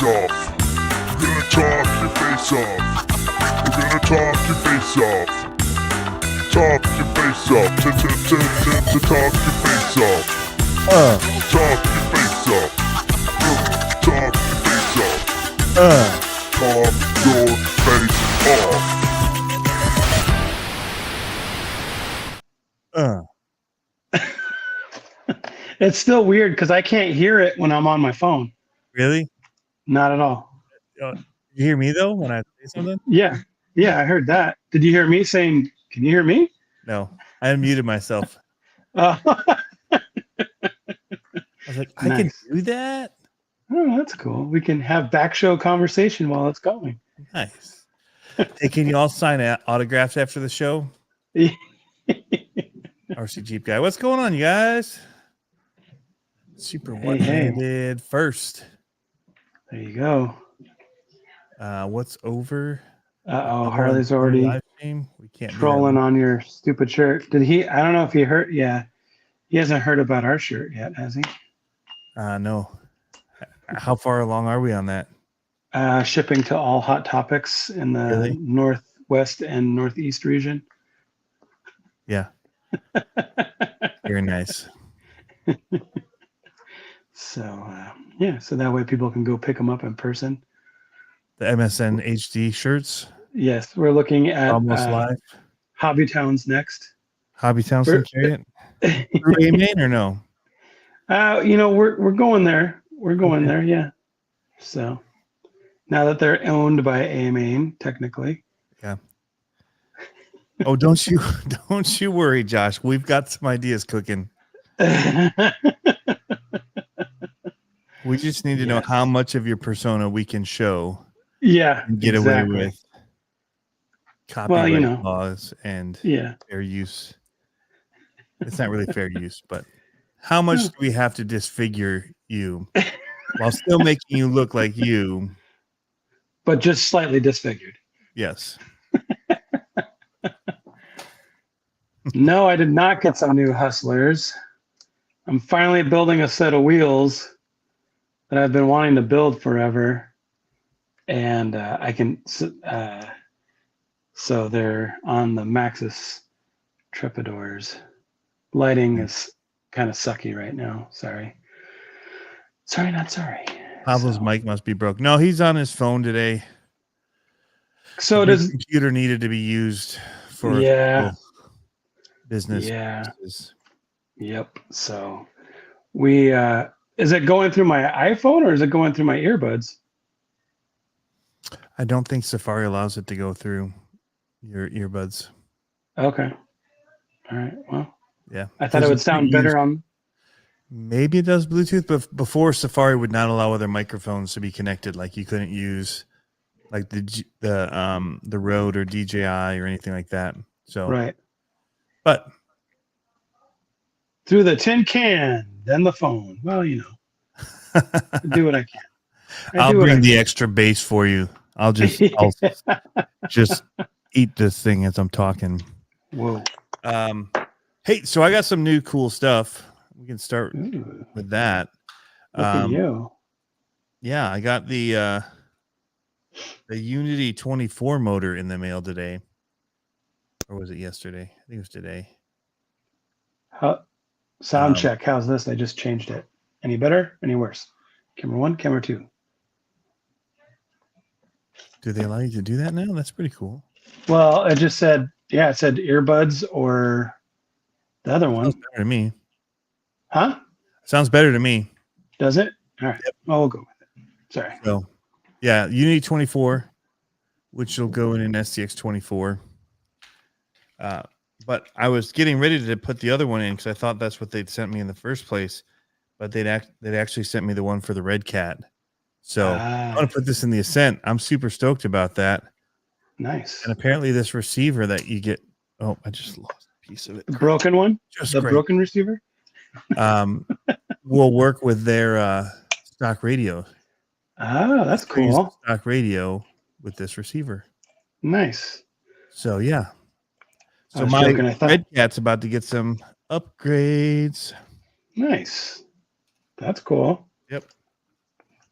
face off. We're gonna talk your face off. We're gonna talk your face off. Talk your face off. To talk your face off. Talk your face off. Talk your face off. Talk your face off. It's still weird because I can't hear it when I'm on my phone. Really? Not at all. Did you hear me though when I say something? Yeah, I heard that. Did you hear me saying? Can you hear me? No, I unmuted myself. I was like, I can do that. Oh, that's cool. We can have back show conversation while it's going. Nice. Hey, can you all sign autographs after the show? RC Jeep guy, what's going on, you guys? Super one-handed first. There you go. What's over? Harley's already we can't trolling on your stupid shirt. Did he? I don't know if he heard. Yeah, he hasn't heard about our shirt yet, has he? No. How far along are we on that? Shipping to all Hot Topics in the Northwest and Northeast region. Yeah. Very nice. So, so that way people can go pick them up in person. The MSN HD shirts? Yes, we're looking at Almost Live. Hobby Towns next. Hobby Towns can carry it? Through A-Main or no? We're going there. We're going there, yeah. So, now that they're owned by A-Main, technically. Yeah. Oh, don't you worry, Josh. We've got some ideas cooking. We just need to know how much of your persona we can show. Yeah. And get away with copyright laws and fair use. It's not really fair use, but how much do we have to disfigure you while still making you look like you? But just slightly disfigured. Yes. No, I did not get some new Hustlers. I'm finally building a set of wheels that I've been wanting to build forever. And I can, so they're on the Maxxis Trepadors. Lighting is kind of sucky right now. Sorry. Sorry, not sorry. Pablo's mic must be broke. No, he's on his phone today. So the computer needed to be used for business. Yeah. Purposes. Yep. So we is it going through my iPhone or is it going through my earbuds? I don't think Safari allows it to go through your earbuds. Okay. All right. Well, yeah. I thought it would sound better on. Maybe it does Bluetooth, but before Safari would not allow other microphones to be connected. Like you couldn't use like the Rode or DJI or anything like that. So right. But through the tin can, then the phone. Well, do what I can. I'll bring the extra bass for you. I'll just eat this thing as I'm talking. Whoa. Hey, so I got some new cool stuff. We can start with that. Look at you. Yeah, I got the Unity 24 motor in the mail today. Or was it yesterday? I think it was today. Sound check. How's this? I just changed it. Any better? Any worse? Camera 1, camera 2. Do they allow you to do that now? That's pretty cool. Well, it just said, it said earbuds or the other one. Sounds better to me. Huh? Sounds better to me. Does it? All right. Yep. Well, we'll go with it. Sorry. So, yeah, Unity 24, which will go in an STX 24. But I was getting ready to put the other one in because I thought that's what they'd sent me in the first place. But they'd actually sent me the one for the Red Cat. So I want to put this in the Ascent. I'm super stoked about that. Nice. And apparently this receiver that you get. Oh, I just lost a piece of it. The broken one? Just the broken receiver? Will work with their stock radio. Oh, that's cool. Stock radio with this receiver. Nice. So, yeah. So my Red Cat's about to get some upgrades. Nice. That's cool. Yep.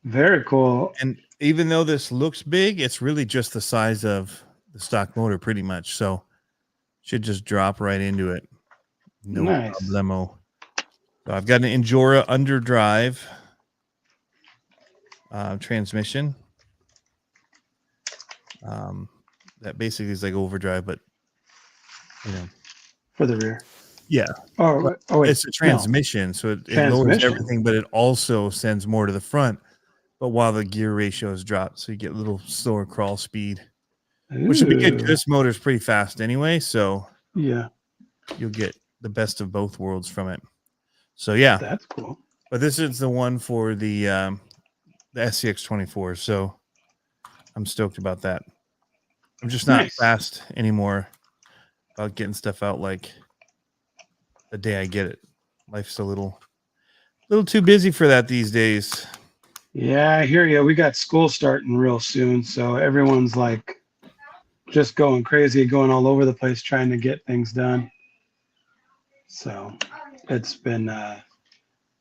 Very cool. And even though this looks big, it's really just the size of the stock motor pretty much. So should just drop right into it. No problemo. So I've got an Endura underdrive transmission. That basically is like overdrive, but for the rear. Yeah. Oh, wait. It's a transmission, so it lowers everything, but it also sends more to the front. But while the gear ratios drop, so you get a little slower crawl speed, which would be good. This motor's pretty fast anyway, so yeah, you'll get the best of both worlds from it. So yeah, that's cool. But this is the one for the SCX24, so I'm stoked about that. I'm just not fast anymore about getting stuff out like the day I get it. Life's a little too busy for that these days. Yeah, I hear you. We got school starting real soon, so everyone's like just going crazy, going all over the place trying to get things done. So it's been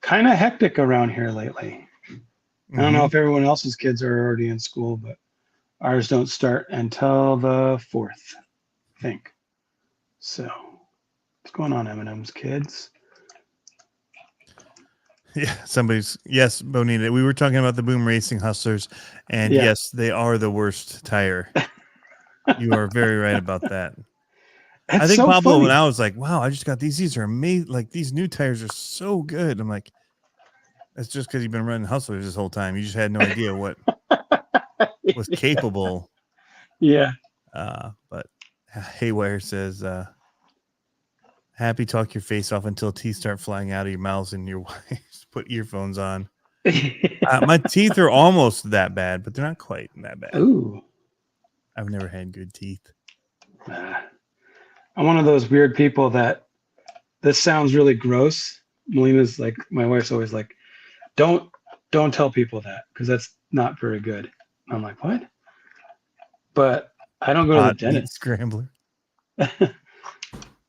kind of hectic around here lately. I don't know if everyone else's kids are already in school, but ours don't start until the 4th, I think. So what's going on, Eminem's kids? Yeah, yes, Bonita. We were talking about the Boom Racing Hustlers, and yes, they are the worst tire. You are very right about that. I think so Pablo, when I was like, wow, I just got these. These are amazing. Like, these new tires are so good. I'm like, that's just because you've been running Hustlers this whole time. You just had no idea what was capable. Yeah. But Haywire says, happy talk your face off until teeth start flying out of your mouths and your wife put earphones on. My teeth are almost that bad, but they're not quite that bad. Ooh. I've never had good teeth. I'm one of those weird people that this sounds really gross. Melina's like, my wife's always like, don't tell people that because that's not very good. I'm like, what? But I don't go to the dentist. Scrambler. I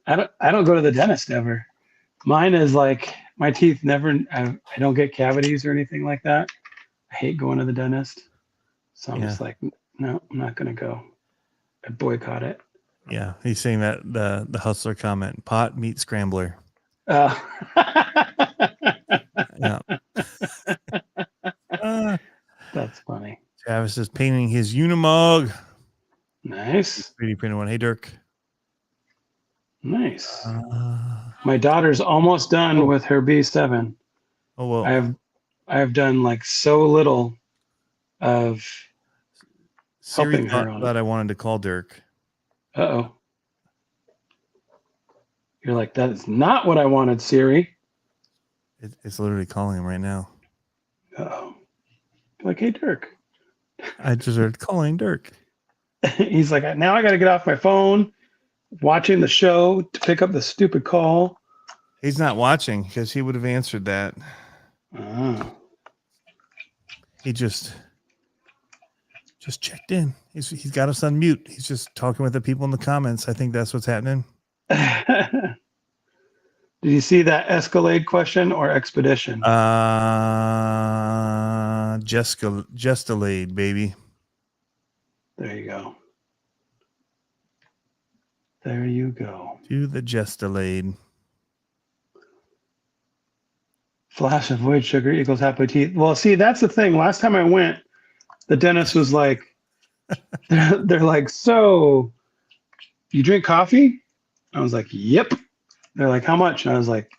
don't go to the dentist ever. Mine is like my teeth never. I don't get cavities or anything like that. I hate going to the dentist, so I'm just like, no, I'm not gonna go. I boycott it. Yeah, he's saying that the Hustler comment: pot meat scrambler. Yeah. That's funny. Travis is painting his Unimog. Nice. 3D printed one. Hey, Dirk. Nice. My daughter's almost done with her B7. Oh well. I have done like so little of helping her on that I wanted to call Dirk. Uh-oh. You're like, that is not what I wanted, Siri. It's literally calling him right now. Uh-oh. Like, hey, Dirk. I just heard calling Dirk. He's like, now I got to get off my phone, watching the show to pick up the stupid call. He's not watching because he would have answered that. Oh. He just checked in. He's got us on mute. He's just talking with the people in the comments. I think that's what's happening. Did you see that Escalade question or Expedition? Jestalade, baby. There you go. There you go. Do the Jestalade. Flash of void sugar equals happy teeth. Well, see, that's the thing. Last time I went, the dentist was like, they're like, so you drink coffee? I was like, yep. They're like, how much? And I was like,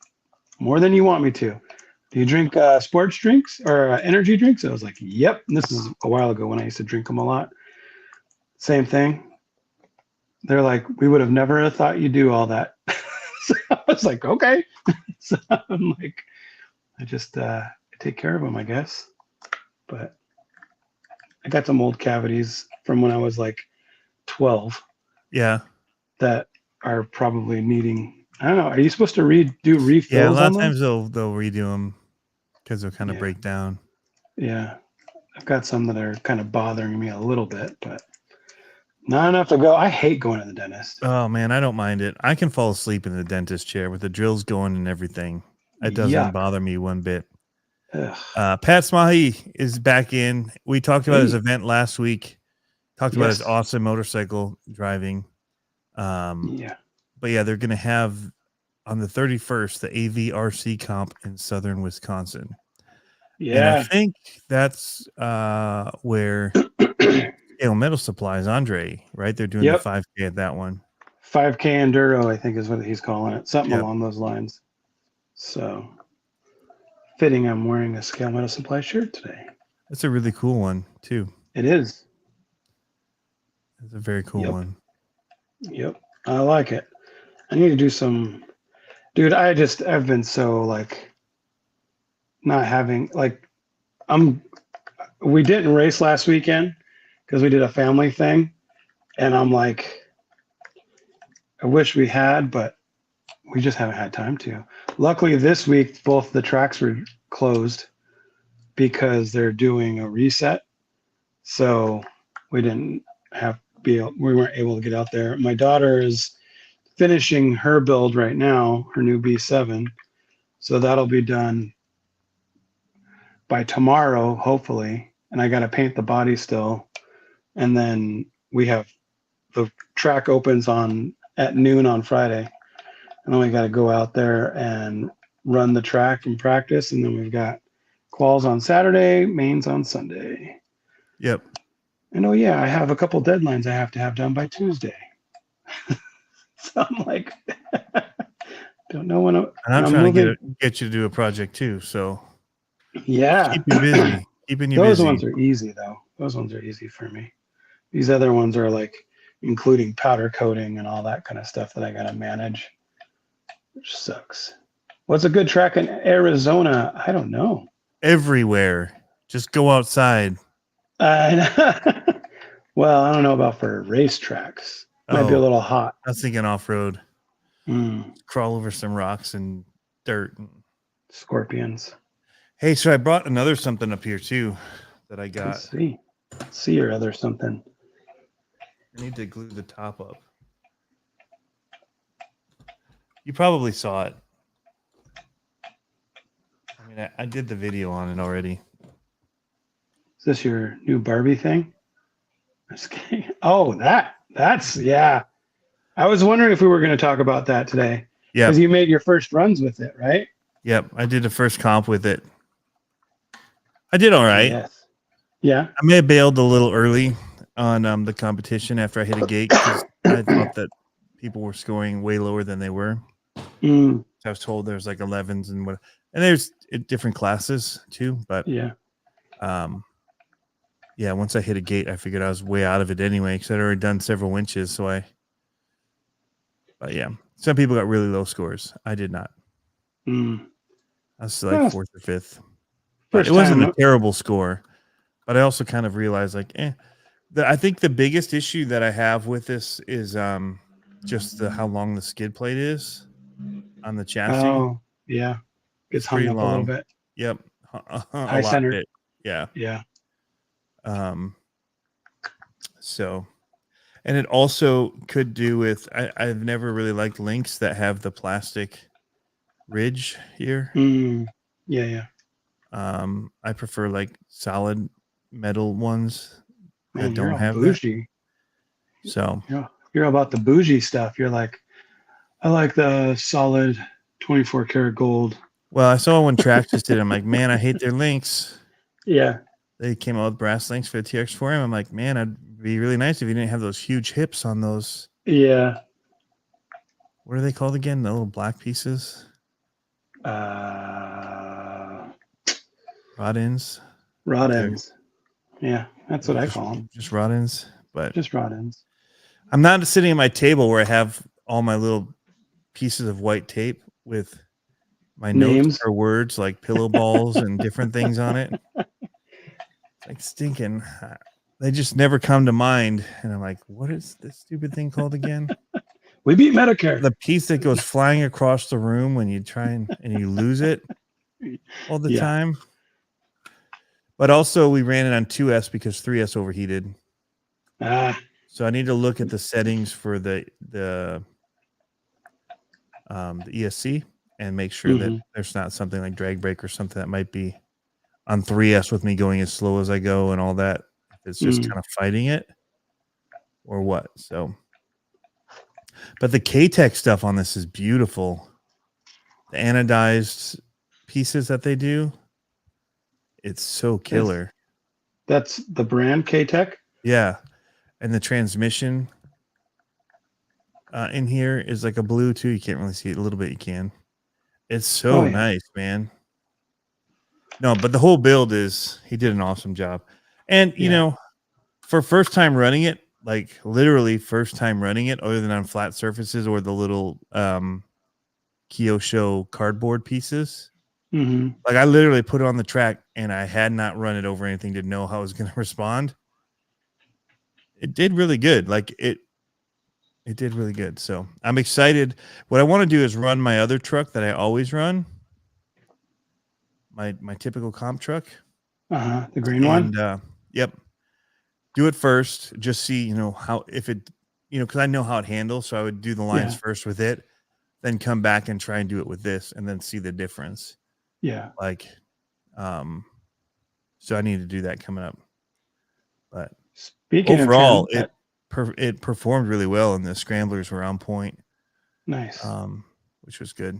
more than you want me to. Do you drink sports drinks or energy drinks? I was like, yep. And this is a while ago when I used to drink them a lot. Same thing. They're like, we would have never thought you do all that. So I was like, okay. So I'm like, I just take care of them, I guess. But I got some old cavities from when I was like 12. Yeah. That are probably needing, I don't know. Are you supposed to do refills? Yeah, a lot of times they'll redo them because they'll kind of break down. Yeah. I've got some that are kind of bothering me a little bit, but not enough to go. I hate going to the dentist. Oh, man, I don't mind it. I can fall asleep in the dentist chair with the drills going and everything. It doesn't bother me one bit. Pat Smahi is back in. We talked about his event last week. Talked about his awesome motorcycle driving. But yeah, they're going to have on the 31st the AVRC comp in southern Wisconsin. Yeah, and I think that's where Scale Metal Supplies, Andre, right? They're doing the 5K at that one. 5K Enduro, I think, is what he's calling it. Something along those lines. So fitting, I'm wearing a Scale Metal Supply shirt today. That's a really cool one, too. It is. It's a very cool one. Yep. I like it. I need to do some. Dude, I've been so like not having like we didn't race last weekend because we did a family thing. And I'm like, I wish we had, but we just haven't had time to. Luckily, this week, both the tracks were closed because they're doing a reset. So we weren't able to get out there. My daughter is finishing her build right now, her new B7. So that'll be done by tomorrow, hopefully. And I got to paint the body still. And then we have the track opens at noon on Friday. And then we got to go out there and run the track and practice. And then we've got quals on Saturday, mains on Sunday. Yep. And I have a couple deadlines I have to have done by Tuesday. So I'm like, don't know when I'm trying to get you to do a project too. So yeah, keep you busy. Keeping you busy. Those ones are easy though. Those ones are easy for me. These other ones are like including powder coating and all that kind of stuff that I got to manage, which sucks. What's a good track in Arizona? I don't know. Everywhere. Just go outside. Well, I don't know about for racetracks. Might be a little hot. I was thinking off-road. Crawl over some rocks and dirt. Scorpions. Hey, so I brought another something up here too that I got. Let's see your other something. I need to glue the top up. You probably saw it. I mean, I did the video on it already. Is this your new Barbie thing? Just kidding. Oh, that's yeah. I was wondering if we were going to talk about that today. Yeah. Because you made your first runs with it, right? Yep. I did the first comp with it. I did all right. Yes. Yeah. I may have bailed a little early on the competition after I hit a gate because I thought that people were scoring way lower than they were. So I was told there's like 11s and what, and there's different classes too. But yeah, once I hit a gate, I figured I was way out of it anyway because I'd already done several winches. But yeah, some people got really low scores. I did not. I was like fourth or fifth. But it wasn't a terrible score. But I also kind of realized like, I think the biggest issue that I have with this is just how long the skid plate is on the chassis. Oh, yeah. It's hung up a little bit. Yep. High center. Bit. Yeah. Yeah. So, and it also could do with, I've never really liked links that have the plastic ridge here. Yeah. I prefer like solid metal ones that don't have bougie. That. So you're about the bougie stuff. You're like, I like the solid 24 karat gold. Well, I saw when Traxxas did it. I'm like, man, I hate their links. Yeah. They came out with brass links for the TX4M. I'm like, man, it'd be really nice if you didn't have those huge hips on those. Yeah. What are they called again? The little black pieces? Rod ends. Rod ends. Yeah, that's what I call them. Just rod ends. But just rod ends. I'm not sitting at my table where I have all my little pieces of white tape with my notes or words like pillow balls and different things on it. It's like stinking. They just never come to mind. And I'm like, what is this stupid thing called again? We beat Medicare. The piece that goes flying across the room when you try and you lose it all the time. But also we ran it on 2S because 3S overheated. So I need to look at the settings for the ESC and make sure that there's not something like drag brake or something that might be on 3S with me going as slow as I go and all that. It's just kind of fighting it or what. So, but the K-Tech stuff on this is beautiful. The anodized pieces that they do, it's so killer. That's the brand K-Tech? Yeah. And the transmission in here is like a blue too. You can't really see it a little bit. You can. It's so nice, man. No, but the whole build he did an awesome job. And, you know, for first time running it, like literally first time running it, other than on flat surfaces or the little Kyosho cardboard pieces. Like I literally put it on the track and I had not run it over anything to know how it was going to respond. It did really good. Like it did really good. So I'm excited. What I want to do is run my other truck that I always run. My typical comp truck. The green one. Yep. Do it first. Just see, you know, how, if it, you know, because I know how it handles. So I would do the lines first with it, then come back and try and do it with this and then see the difference. Yeah. Like, so I need to do that coming up. But speaking overall, it performed really well and the scramblers were on point. Nice. Which was good. I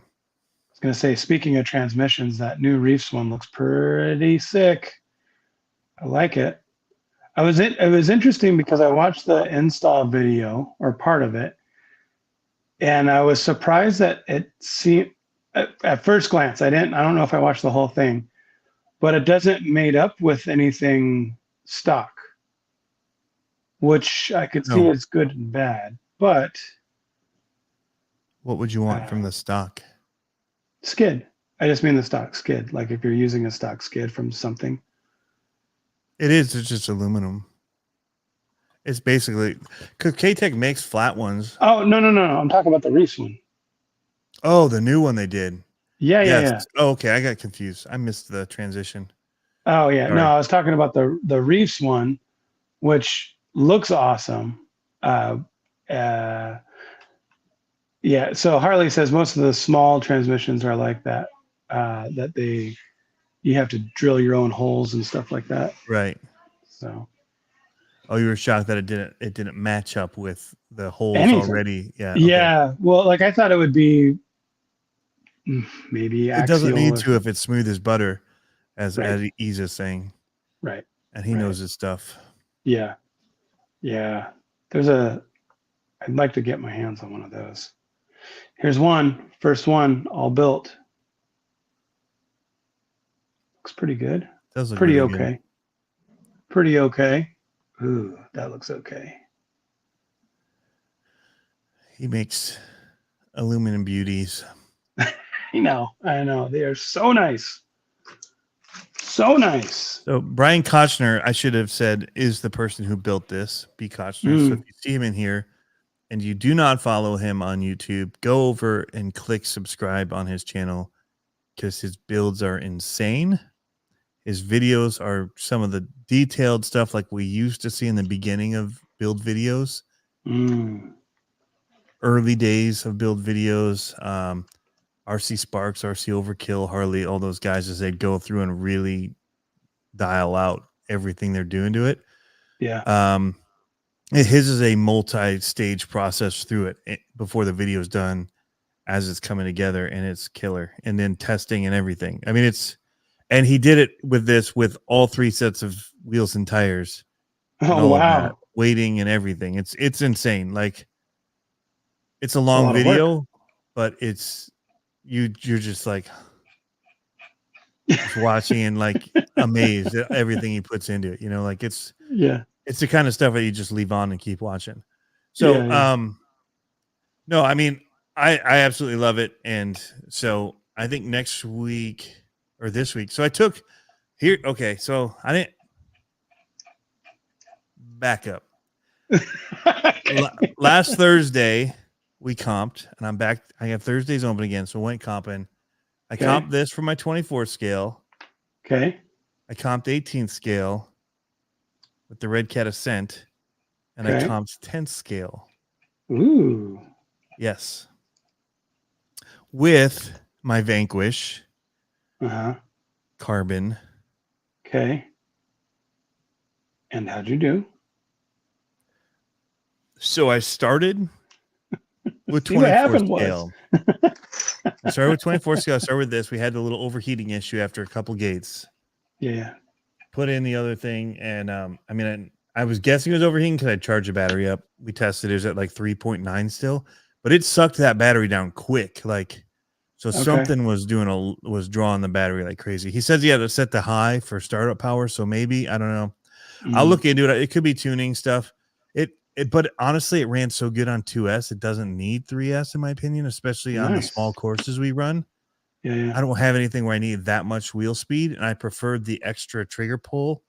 was going to say, speaking of transmissions, that new Reefs one looks pretty sick. I like it. It was interesting because I watched the install video or part of it, and I was surprised that it seemed at first glance, I don't know if I watched the whole thing, but it doesn't mate up with anything stock, which I could see as good and bad. But what would you want from the stock? Skid. I just mean the stock skid. Like if you're using a stock skid from something. It's just aluminum. It's basically because K-Tech makes flat ones. Oh, no. I'm talking about the Reefs one. Oh, the new one they did. Yeah. Oh, okay. I got confused. I missed the transition. Oh, yeah. Sorry. No, I was talking about the Reefs one, which looks awesome. Yeah. So Harley says most of the small transmissions are like that, that you have to drill your own holes and stuff like that. Right. So. Oh, you were shocked that it didn't match up with the holes already. Yeah. Okay. Yeah. Well, like I thought it would be maybe it doesn't need to if it's smooth as butter, as Ease is saying. Right. And he knows his stuff. Yeah. Yeah. I'd like to get my hands on one of those. Here's one. First one, all built. Looks pretty good. Does look pretty really okay. Good. Pretty okay. Ooh, that looks okay. He makes aluminum beauties. I know. They are so nice. So nice. So Brian Kochner, I should have said, is the person who built this. B. Kochner. So if you see him in here and you do not follow him on YouTube, go over and click subscribe on his channel because his builds are insane. His videos are some of the detailed stuff like we used to see in the beginning of build videos. Early days of build videos. RC Sparks, RC Overkill, Harley, all those guys, as they'd go through and really dial out everything they're doing to it. Yeah. His is a multi-stage process through it before the video is done as it's coming together, and it's killer. And then testing and everything. I mean, and he did it with all 3 sets of wheels and tires. Oh, wow. Weighting and everything. It's insane. Like, it's a long video, but you're just like just watching and like amazed at everything he puts into it. You know, like it's the kind of stuff that you just leave on and keep watching. So, no, I mean, I absolutely love it. And so I think next week or this week. So I took here. Okay. So I didn't back up. Last Thursday we comped and I'm back. I have Thursdays open again. So I went comping. I comped this for my 24 scale. Okay. I comped 18th scale with the Red Cat Ascent, and I comped 10th scale. Ooh. Yes. With my Vanquish carbon Okay. And how'd you do? So I started with See, what 24 happened scale. I started with 24 scale. I started with this. We had a little overheating issue after a couple gates. Yeah. Put in the other thing, and I mean, I was guessing it was overheating because I charged the battery up. We tested it was at like 3.9 still, but it sucked that battery down quick. Like, so something was drawing the battery like crazy. He says he had to set the high for startup power, so maybe I don't know. I'll look into it. It could be tuning stuff. But honestly, it ran so good on 2S. It doesn't need 3S in my opinion, especially on the small courses we run. Yeah. I don't have anything where I need that much wheel speed, and I preferred the extra trigger pull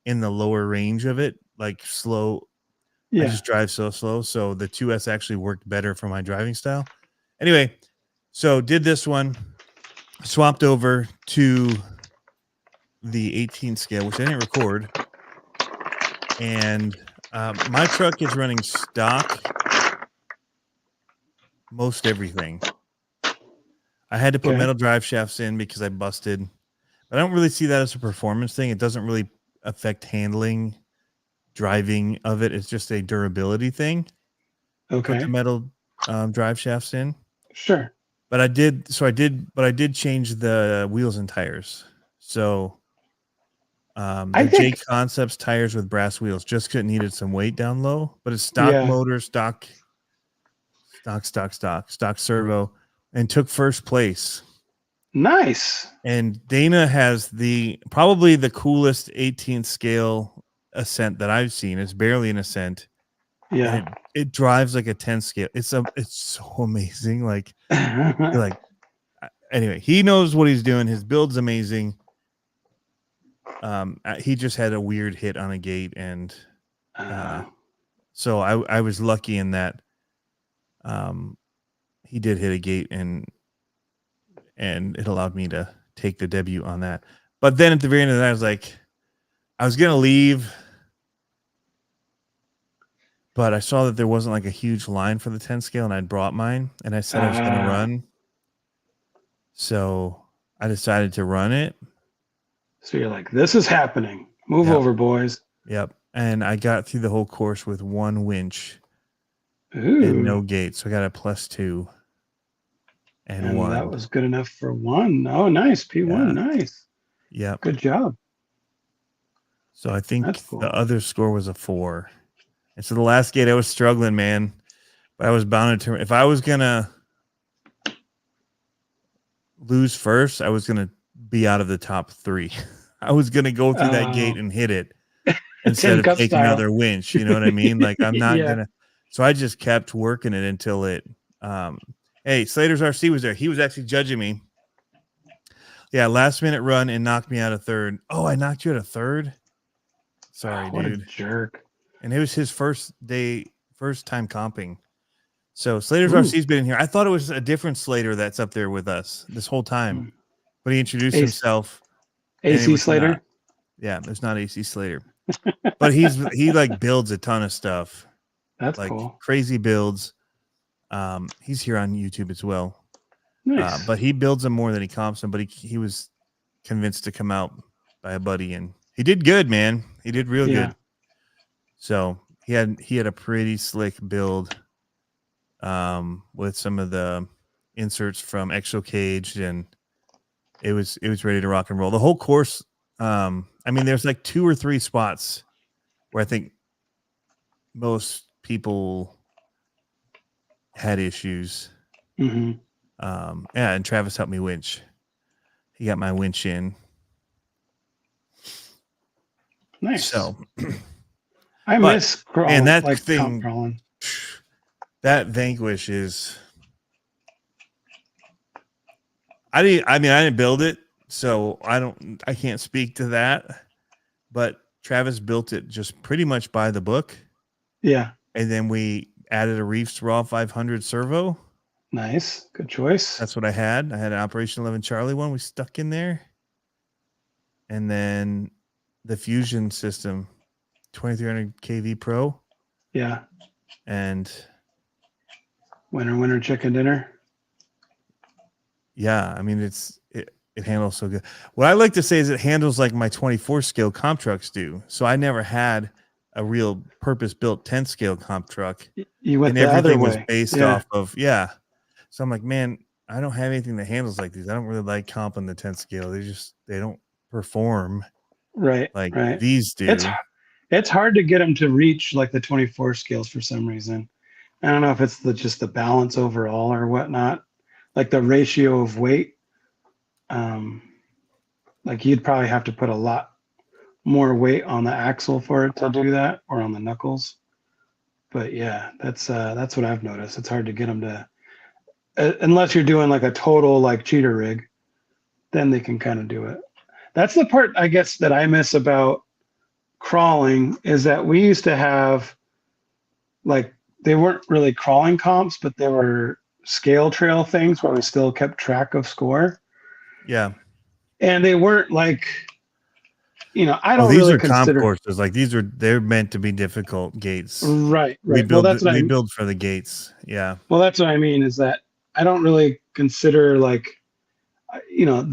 in the lower range of it, like slow. Yeah. I just drive so slow, so the 2S actually worked better for my driving style. Anyway, so did this one, swapped over to the 18 scale, which I didn't record, and my truck is running stock most everything. I had to put metal drive shafts in because I busted, but I don't really see that as a performance thing. It doesn't really affect handling, driving of it. It's just a durability thing. Okay. Put the metal drive shafts in. Sure. But I did change the wheels and tires. So the J Concepts tires with brass wheels just couldn't needed some weight down low, but it's stock motor, stock servo, and took first place. Nice. And Dana has probably the coolest 18 scale Ascent that I've seen. It's barely an Ascent. Yeah. And it drives like a 10 scale. It's so amazing. Like, anyway, he knows what he's doing. His build's amazing. He just had a weird hit on a gate, and so I was lucky in that he did hit a gate, and it allowed me to take the debut on that. But then at the very end of that, I was gonna leave, but I saw that there wasn't like a huge line for the 10 scale, and I'd brought mine, and I said I was gonna run. So I decided to run it. So you're like, this is happening. Move over, boys. Yep. And I got through the whole course with one winch. Ooh. And no gate. So I got a +2 and 1. That was good enough for 1. Oh, nice. P1. Yeah. Nice. Yep. Good job. So I think the other score was a 4. And so the last gate I was struggling, man. But I was bound to, if I was going to lose first, I was going to be out of the top 3. I was going to go through that gate and hit it instead of taking another winch. You know what I mean? Like, I'm not going to. So I just kept working it until it. Hey, Slater's RC was there. He was actually judging me. Yeah, last minute run and knocked me out of 3rd. Oh, I knocked you out of 3rd? Sorry, what dude. A jerk. And it was his first time comping. So Slater's RC's been in here. I thought it was a different Slater that's up there with us this whole time. But he introduced himself. AC Slater? Not. Yeah, there's not AC Slater. But he like builds a ton of stuff. That's like cool. Crazy builds. He's here on YouTube as well. Nice. But he builds them more than he comps them. But he was convinced to come out by a buddy, and he did good, man. He did real good. So he had a pretty slick build with some of the inserts from Exo Cage, and it was ready to rock and roll. The whole course. I mean, there's like 2 or 3 spots where I think most people had issues. Mm-hmm. And Travis helped me winch. He got my winch in. Nice. So I miss crawling. And that like thing, crawling. That Vanquish is. I didn't build it, so I can't speak to that. But Travis built it just pretty much by the book. Yeah. And then we added a Reefs Raw 500 servo. Nice. Good choice. That's what I had. I had an Operation 11 Charlie one we stuck in there. And then the Fusion system, 2300 kV Pro. Yeah. And winner chicken dinner. Yeah, I mean it handles so good. What I like to say is it handles like my 24 scale comp trucks do. So I never had a real purpose built 10 scale comp truck. You went and the other everything was way. based off of So I'm like, man, I don't have anything that handles like these. I don't really like comp on the 10 scale. They don't perform right these do. It's hard to get them to reach like the 24 scales for some reason. I don't know if it's just the balance overall or whatnot, like the ratio of weight. Like you'd probably have to put a lot more weight on the axle for it to do that, or on the knuckles. But yeah, that's what I've noticed. It's hard to get them to, unless you're doing like a total like cheater rig, then they can kind of do it. That's the part I guess that I miss about crawling, is that we used to have, like, they weren't really crawling comps, but they were scale trail things where we still kept track of score. Yeah. And they weren't like, I don't these really are consider comp courses. Like they're meant to be difficult gates. Right. We build Well, build for the gates. Yeah. Well, that's what I mean, is that I don't really consider like,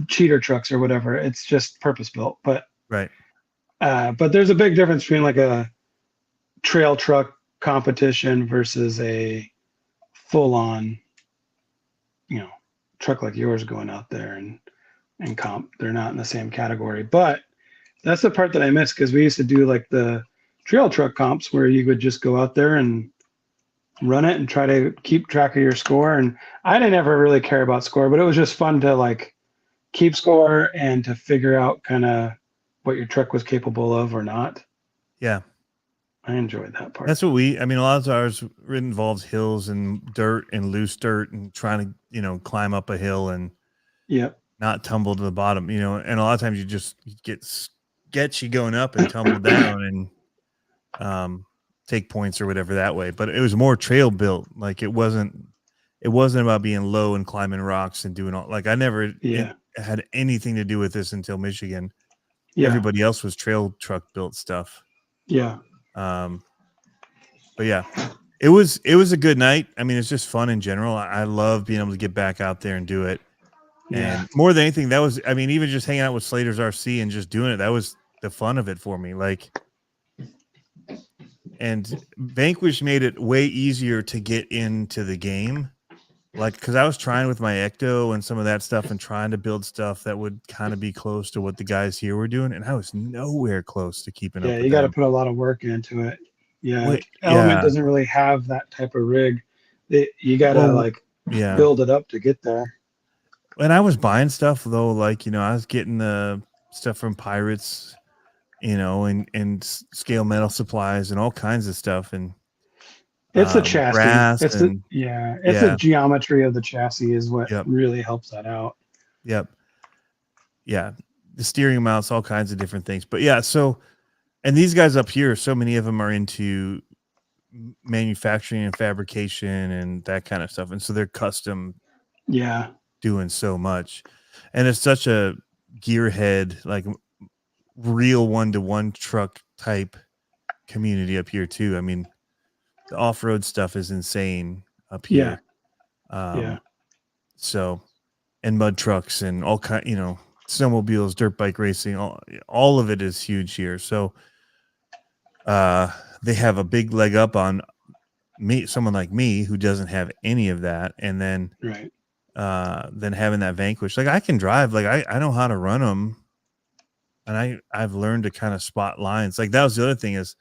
cheater trucks or whatever. It's just purpose built. But right. But there's a big difference between like a trail truck competition versus a full on, truck like yours going out there and comp. They're not in the same category. But that's the part that I miss, because we used to do like the trail truck comps where you would just go out there and run it and try to keep track of your score. And I didn't ever really care about score, but it was just fun to like keep score and to figure out kind of what your truck was capable of or not. Yeah. I enjoyed that part. That's what a lot of ours involves hills and dirt and loose dirt and trying to, climb up a hill and not tumble to the bottom, and a lot of times you just get sketchy going up and tumble down and take points or whatever that way. But it was more trail built. Like it wasn't about being low and climbing rocks and doing all, like I never had anything to do with this until Michigan. Yeah. Everybody else was trail truck built stuff. Yeah. But yeah, it was a good night. I mean, it's just fun in general. I love being able to get back out there and do it. Yeah. And more than anything, that was, even just hanging out with Slater's RC and just doing it, that was the fun of it for me. Like, and Vanquish made it way easier to get into the game. Like, because I was trying with my Ecto and some of that stuff and trying to build stuff that would kind of be close to what the guys here were doing. And I was nowhere close to keeping up. Yeah, you got to put a lot of work into it. Yeah. Element doesn't really have that type of rig. You got to build it up to get there. And I was buying stuff though. Like, I was getting the stuff from Pirates, and scale metal supplies and all kinds of stuff. And it's the chassis. It's the geometry of the chassis is what really helps that out. Yep. Yeah. The steering mounts, all kinds of different things. But yeah, so, and these guys up here, so many of them are into manufacturing and fabrication and that kind of stuff. And so they're custom doing so much. And it's such a gearhead, like real one-to-one truck type community up here too. I mean, the off-road stuff is insane up here. So, and mud trucks and all kind, snowmobiles, dirt bike racing, all of it is huge here. So, they have a big leg up on someone like me who doesn't have any of that. And then, then having that Vanquish, like I can drive, like I know how to run them. And I've learned to kind of spot lines. Like that was the other thing, is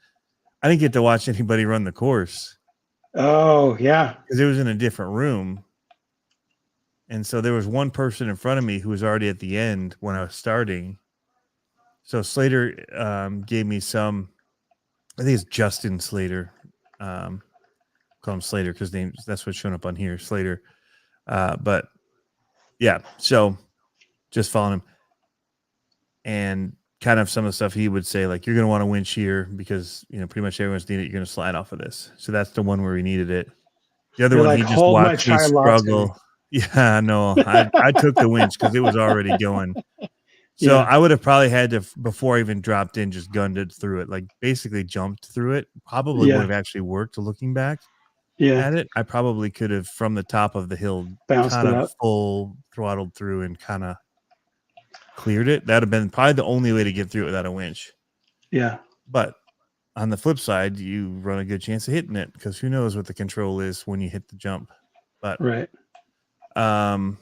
I didn't get to watch anybody run the course. Oh yeah. Because it was in a different room. And so there was one person in front of me who was already at the end when I was starting. So Slater gave me some, I think it's Justin Slater. Call him Slater because that's what's showing up on here, Slater. But yeah, so just following him. And kind of some of the stuff he would say, like, you're going to want to winch here because, pretty much everyone's needed it. You're going to slide off of this. So that's the one where we needed it. The other one, he just watched me struggle. Yeah, no, I took the winch because it was already going. So I would have probably had to, before I even dropped in, just gunned it through it, like basically jumped through it. Probably would have actually worked looking back at it. I probably could have, from the top of the hill, bounced kind it of up, full throttled through and kind of cleared it. That'd have been probably the only way to get through it without a winch. Yeah. But on the flip side, you run a good chance of hitting it because who knows what the control is when you hit the jump. But right. So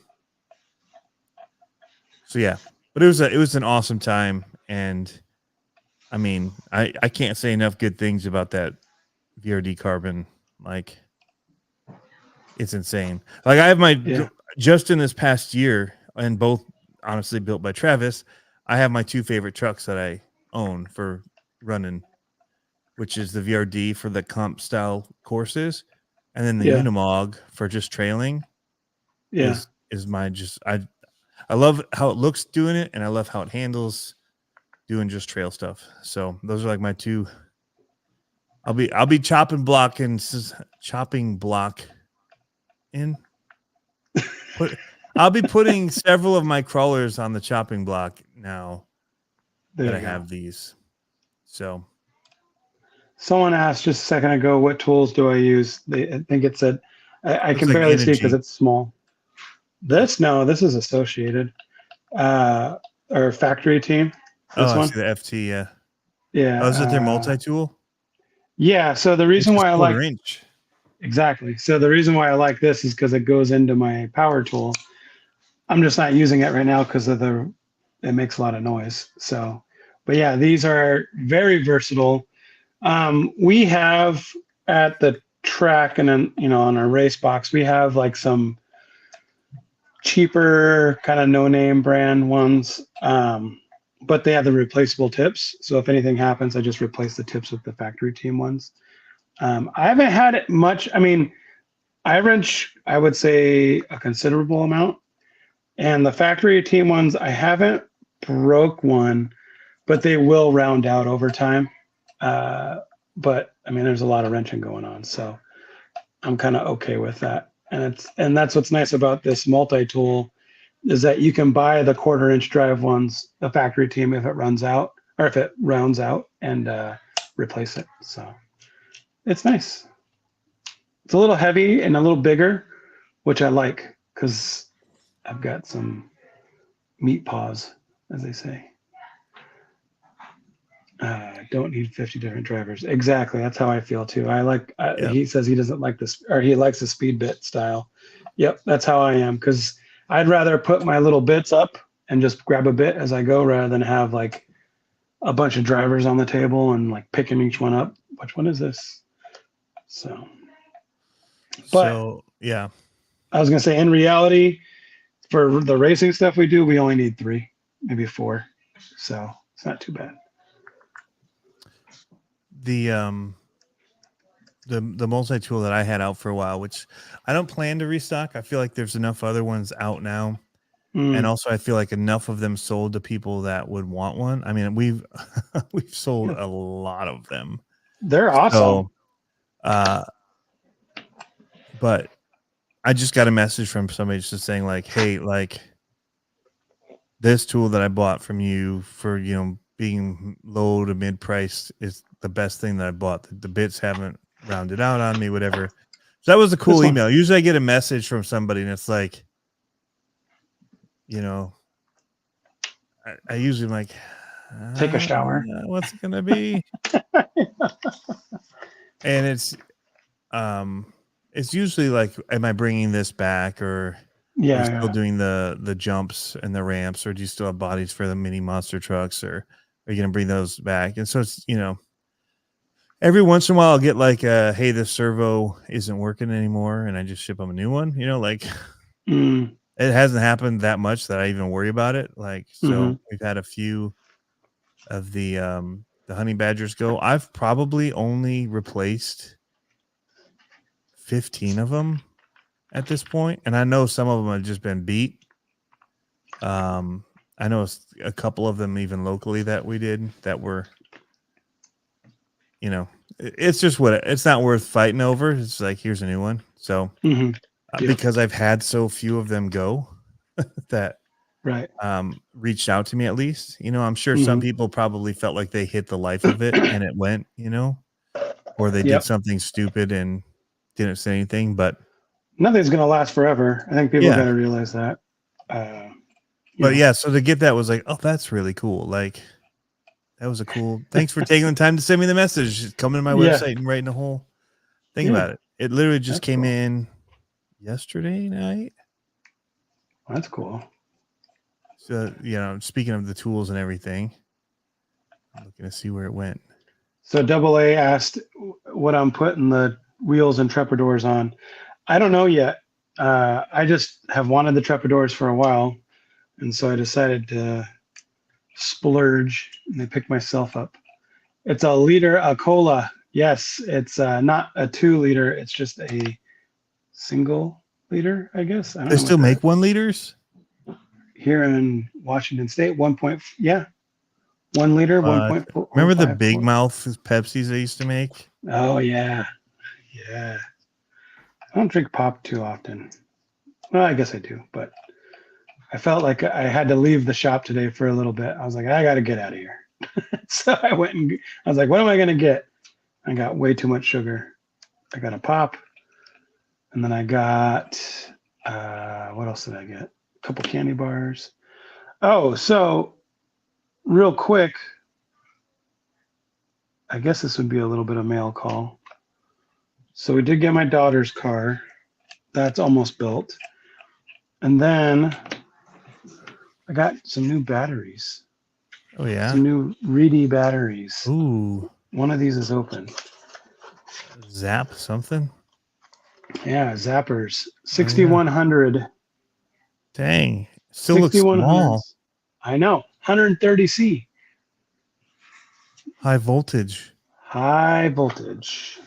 yeah, but it was an awesome time, and I mean, I can't say enough good things about that VRD carbon. Like, it's insane. Like, I have my just in this past year, and both honestly built by Travis. I have my two favorite trucks that I own for running, which is the VRD for the comp style courses, and then the Unimog for just trailing. Yeah, is my just I love how it looks doing it, and I love how it handles doing just trail stuff. So those are like my two. I'll be chopping block in. I'll be putting several of my crawlers on the chopping block now that I have these. So someone asked just a second ago, what tools do I use? I think it said, I can barely see because it's small. This is associated, or factory team. This one. I see the FT. Yeah. Yeah. Oh, is it their multi-tool? Yeah. So the reason why I like inch. Exactly. So the reason why I like this is because it goes into my power tool. I'm just not using it right now because of it makes a lot of noise. So, but yeah, these are very versatile. We have at the track and then, on our race box, we have like some cheaper kind of no-name brand ones, but they have the replaceable tips. So if anything happens, I just replace the tips with the factory team ones. I haven't had it much. I mean, I wrench, I would say a considerable amount. And the factory team ones, I haven't broke one, but they will round out over time. But I mean, there's a lot of wrenching going on, so I'm kind of okay with that. And that's what's nice about this multi-tool is that you can buy the 1/4-inch drive ones, the factory team, if it runs out or if it rounds out, and replace it. So it's nice. It's a little heavy and a little bigger, which I like because I've got some meat paws, as they say. Don't need 50 different drivers. Exactly. That's how I feel too. I like, he says he doesn't like this, or he likes the speed bit style. Yep. That's how I am. Cause I'd rather put my little bits up and just grab a bit as I go rather than have like a bunch of drivers on the table and like picking each one up. Which one is this? But yeah, I was going to say in reality for the racing stuff we do, we only need 3, maybe 4. So it's not too bad. The multi-tool that I had out for a while, which I don't plan to restock. I feel like there's enough other ones out now. And also I feel like enough of them sold to people that would want one. I mean, we've sold a lot of them. They're awesome. So, but I just got a message from somebody just saying like, hey, like this tool that I bought from you for, being low to mid priced is the best thing that I bought. The bits haven't rounded out on me, whatever. So that was a cool email. Usually I get a message from somebody and it's like, I usually am like, take a shower. What's it gonna be? And it's usually like, am I bringing this back, or are you still doing the jumps and the ramps, or do you still have bodies for the mini monster trucks, or are you gonna bring those back? And so it's every once in a while I'll get like hey, this servo isn't working anymore, and I just ship them a new one. It hasn't happened that much that I even worry about it. Like, so we've had a few of the honey badgers go. I've probably only replaced 15 of them at this point, and I know some of them have just been beat. I know a couple of them even locally that we did that were, it's just it's not worth fighting over. It's like, here's a new one. So because I've had so few of them go that reached out to me, at least, I'm sure some people probably felt like they hit the life of it and it went, or they did something stupid and didn't say anything, but nothing's going to last forever. I think people got to realize that. But yeah, so to get that was like, oh, that's really cool. Like, that was a cool. Thanks for taking the time to send me the message. Just coming to my website and writing a whole thing about it. It literally just came in yesterday night. That's cool. So, speaking of the tools and everything, I'm looking to see where it went. So AA asked what I'm putting the wheels and trepidors on. I don't know yet. I just have wanted the trepidors for a while. And so I decided to splurge and I picked myself up. It's a liter, a cola. Yes, it's not a 2 liter. It's just a single liter, I guess. I don't they know still make 1 liters here in Washington State. 1 liter, 1.4. Remember the big mouth Pepsis they used to make? Oh yeah. Yeah. I don't drink pop too often. Well, I guess I do, but I felt like I had to leave the shop today for a little bit. I was like, I got to get out of here. So I went and I was like, what am I going to get? I got way too much sugar. I got a pop. And then I got, what else did I get? A couple candy bars. Oh, so real quick, I guess this would be a little bit of mail call. So we did get my daughter's car. That's almost built. And then I got some new batteries. Oh, yeah? Some new Reedy batteries. Ooh. One of these is open. Zap something? Yeah, Zappers. 6100. Dang. Still looks small. I know. 130C. High voltage. High voltage.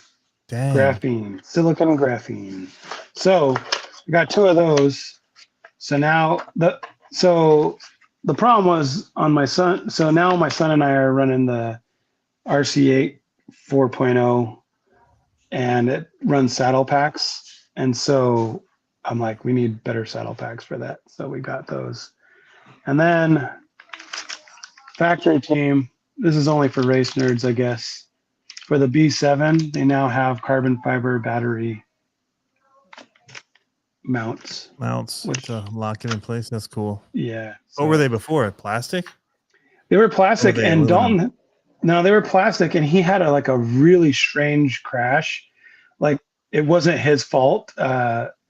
Dang. Graphene. Silicon graphene. So I got 2 of those. So now the problem was on my son. So now my son and I are running the RC8 4.0 and it runs saddle packs. And so I'm like, we need better saddle packs for that. So we got those. And then factory team, this is only for race nerds, I guess. For the B7, they now have carbon fiber battery mounts. Which lock it in place. That's cool. Yeah. What were they before? Plastic? They were plastic, and Dalton. No, they were plastic, and he had a really strange crash. Like it wasn't his fault.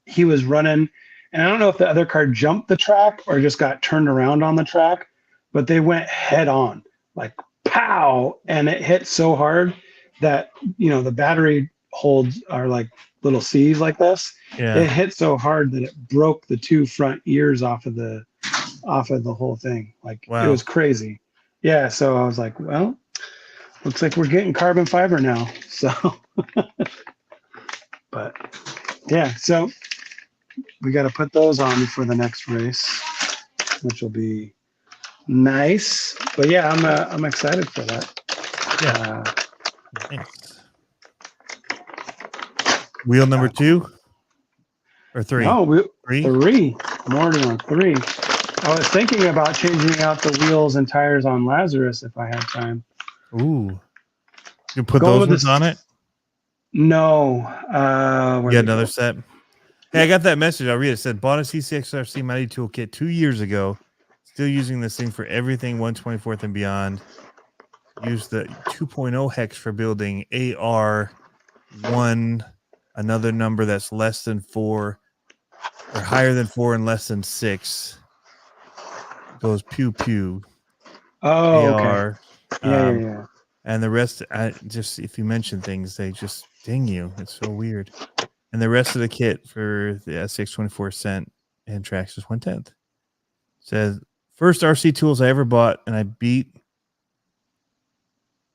He was running, and I don't know if the other car jumped the track or just got turned around on the track, but they went head on, like pow, and it hit so hard that the battery holds are like little C's like this. Yeah. It hit so hard that it broke the 2 front ears off of the whole thing. Like It was crazy. Yeah. So I was like, well, looks like we're getting carbon fiber now. So, but yeah, so we got to put those on for the next race, which will be nice. But yeah, I'm excited for that. Yeah. Thanks. Wheel number 2 or 3? No, 3. I'm already on 3. I was thinking about changing out the wheels and tires on Lazarus if I had time. Ooh. You put those ones on it? No. Yeah, another set. Hey, I got that message. I'll read it. It said, bought a CCXRC Mighty Toolkit 2 years ago. Still using this thing for everything 1/24th and beyond. Use the 2.0 hex for building AR1, another number that's less than 4 or higher than 4 and less than 6. Goes pew pew. Oh, AR. Okay. Yeah. And the rest, if you mention things, they just ding you. It's so weird. And the rest of the kit for the S6 24 cent and tracks is 1/10. Says, first RC tools I ever bought, and I beat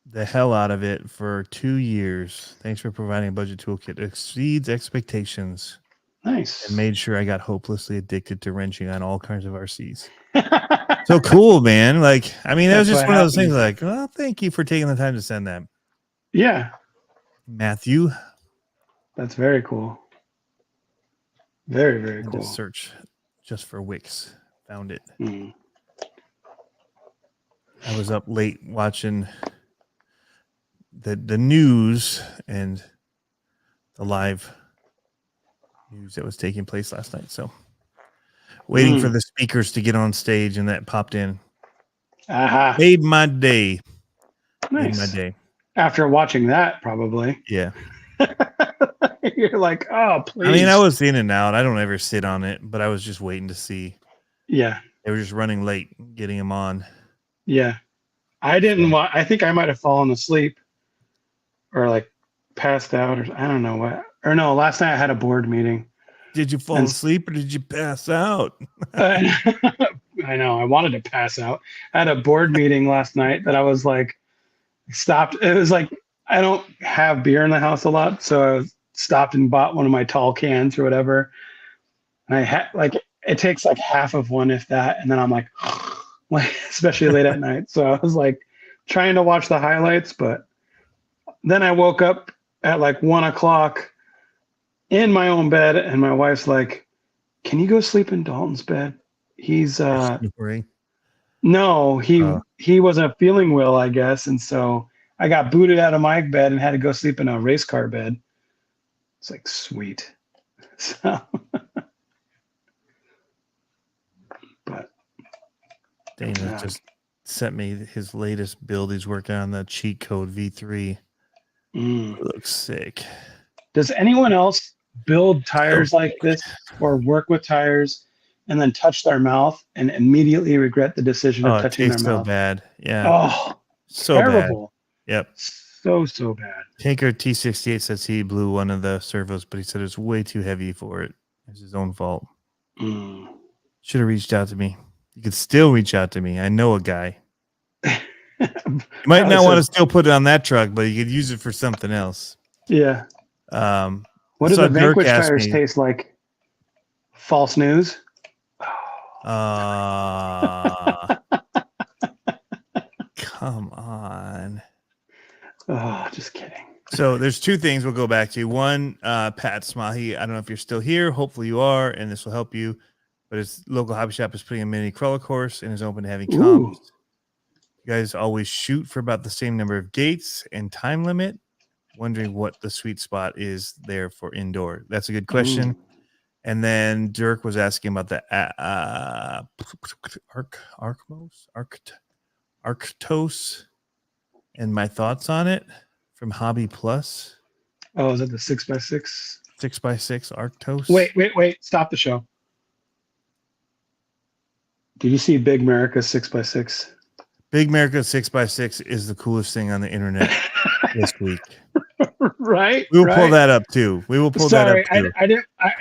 the hell out of it for 2 years. Thanks for providing a budget toolkit. It exceeds expectations. Nice. And made sure I got hopelessly addicted to wrenching on all kinds of RCs. So cool, man. Like, I mean, that was just one of those things like, well, thank you for taking the time to send that. Yeah. Matthew. That's very cool. Very, very cool. Just search just for Wix. Found it. Mm. I was up late watching the news and the live news that was taking place last night. So waiting for the speakers to get on stage, and that popped in. Aha. Made my day. Nice. Made my day. After watching that, probably. Yeah. You're like, oh, please. I mean, I was in and out. I don't ever sit on it, but I was just waiting to see. Yeah. They were just running late, getting him on. Yeah. I didn't want, I think I might have fallen asleep or like passed out, or I don't know what. Or no, last night I had a board meeting. Did you fall asleep or did you pass out? I know. I wanted to pass out. I had a board meeting last night that I was like, stopped. It was like, I don't have beer in the house a lot. So I stopped and bought one of my tall cans or whatever. And I had like, it takes like half of one, if that. And then I'm like, especially late at night. So I was like trying to watch the highlights, but then I woke up at like 1 o'clock in my own bed, and my wife's like, "Can you go sleep in Dalton's bed? He's no, he wasn't feeling well, I guess." And so I got booted out of my bed and had to go sleep in a race car bed. It's like, sweet. So but Dana just sent me his latest build. He's working on the cheat code V3. It looks sick. Does anyone else build tires like this or work with tires and then touch their mouth and immediately regret the decision of touching their mouth? So bad. Yeah. Oh, so terrible. Bad. Yep. So bad. Tinker T68 says he blew one of the servos, but he said it's way too heavy for it. It's his own fault. Should have reached out to me. You could still reach out to me. I know a guy. You might not want to still put it on that truck, but you could use it for something else. Yeah. What do the Vanquish tires taste like? False news? Come on. Oh, just kidding. So there's two things we'll go back to. One, Pat Smahi. I don't know if you're still here. Hopefully you are, and this will help you. But his local hobby shop is putting a mini crawler course and is open to having comps. You guys always shoot for about the same number of gates and time limit. Wondering what the sweet spot is there for indoor. That's a good question. And then Dirk was asking about the Arctos and my thoughts on it from Hobby Plus. Oh, is that the 6x6? 6x6 Arctos. Wait. Stop the show. Did you see Big America 6x6? Big America 6x6 is the coolest thing on the internet this week. Right? We will pull that up too. We will pull that up too.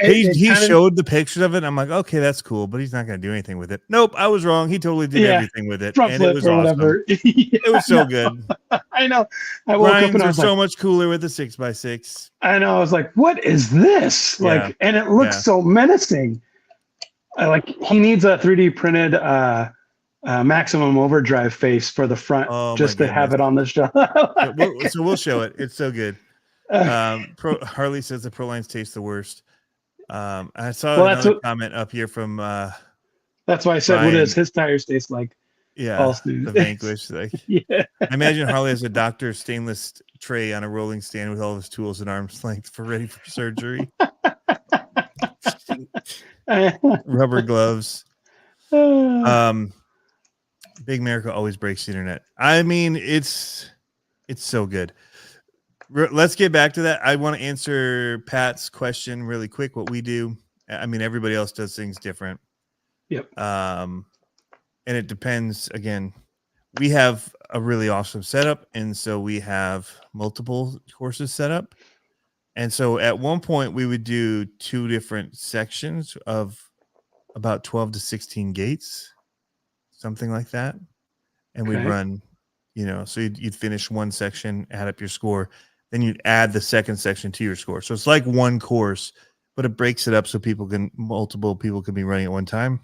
He showed the pictures of it. And I'm like, okay, that's cool, but he's not going to do anything with it. Nope, I was wrong. He totally did everything with it, and it was awesome. It was so good. I know. I woke up and I was so much cooler with the 6x6. I know. I was like, what is this? Like, and it looks so menacing. He needs a 3D printed maximum overdrive face for the front, just to have it on the show. So we'll show it. It's so good. Harley says the Pro Lines taste the worst. I saw another comment up here from. That's why I said, Ryan, what does his tires taste like? Yeah, the Vanquish. Like, I imagine Harley has a doctor's stainless tray on a rolling stand with all his tools at arm's length for ready for surgery. Rubber gloves. Big America always breaks the internet. I mean, it's so good. Let's get back to that. I want to answer Pat's question really quick. What we do, I mean, everybody else does things different. Yep. And it depends. Again, we have a really awesome setup, and so we have multiple courses set up. And so at one point we would do 2 different sections of about 12 to 16 gates, something like that. And we'd run, so you'd finish one section, add up your score, then you'd add the second section to your score. So it's like one course, but it breaks it up so multiple people can be running at one time.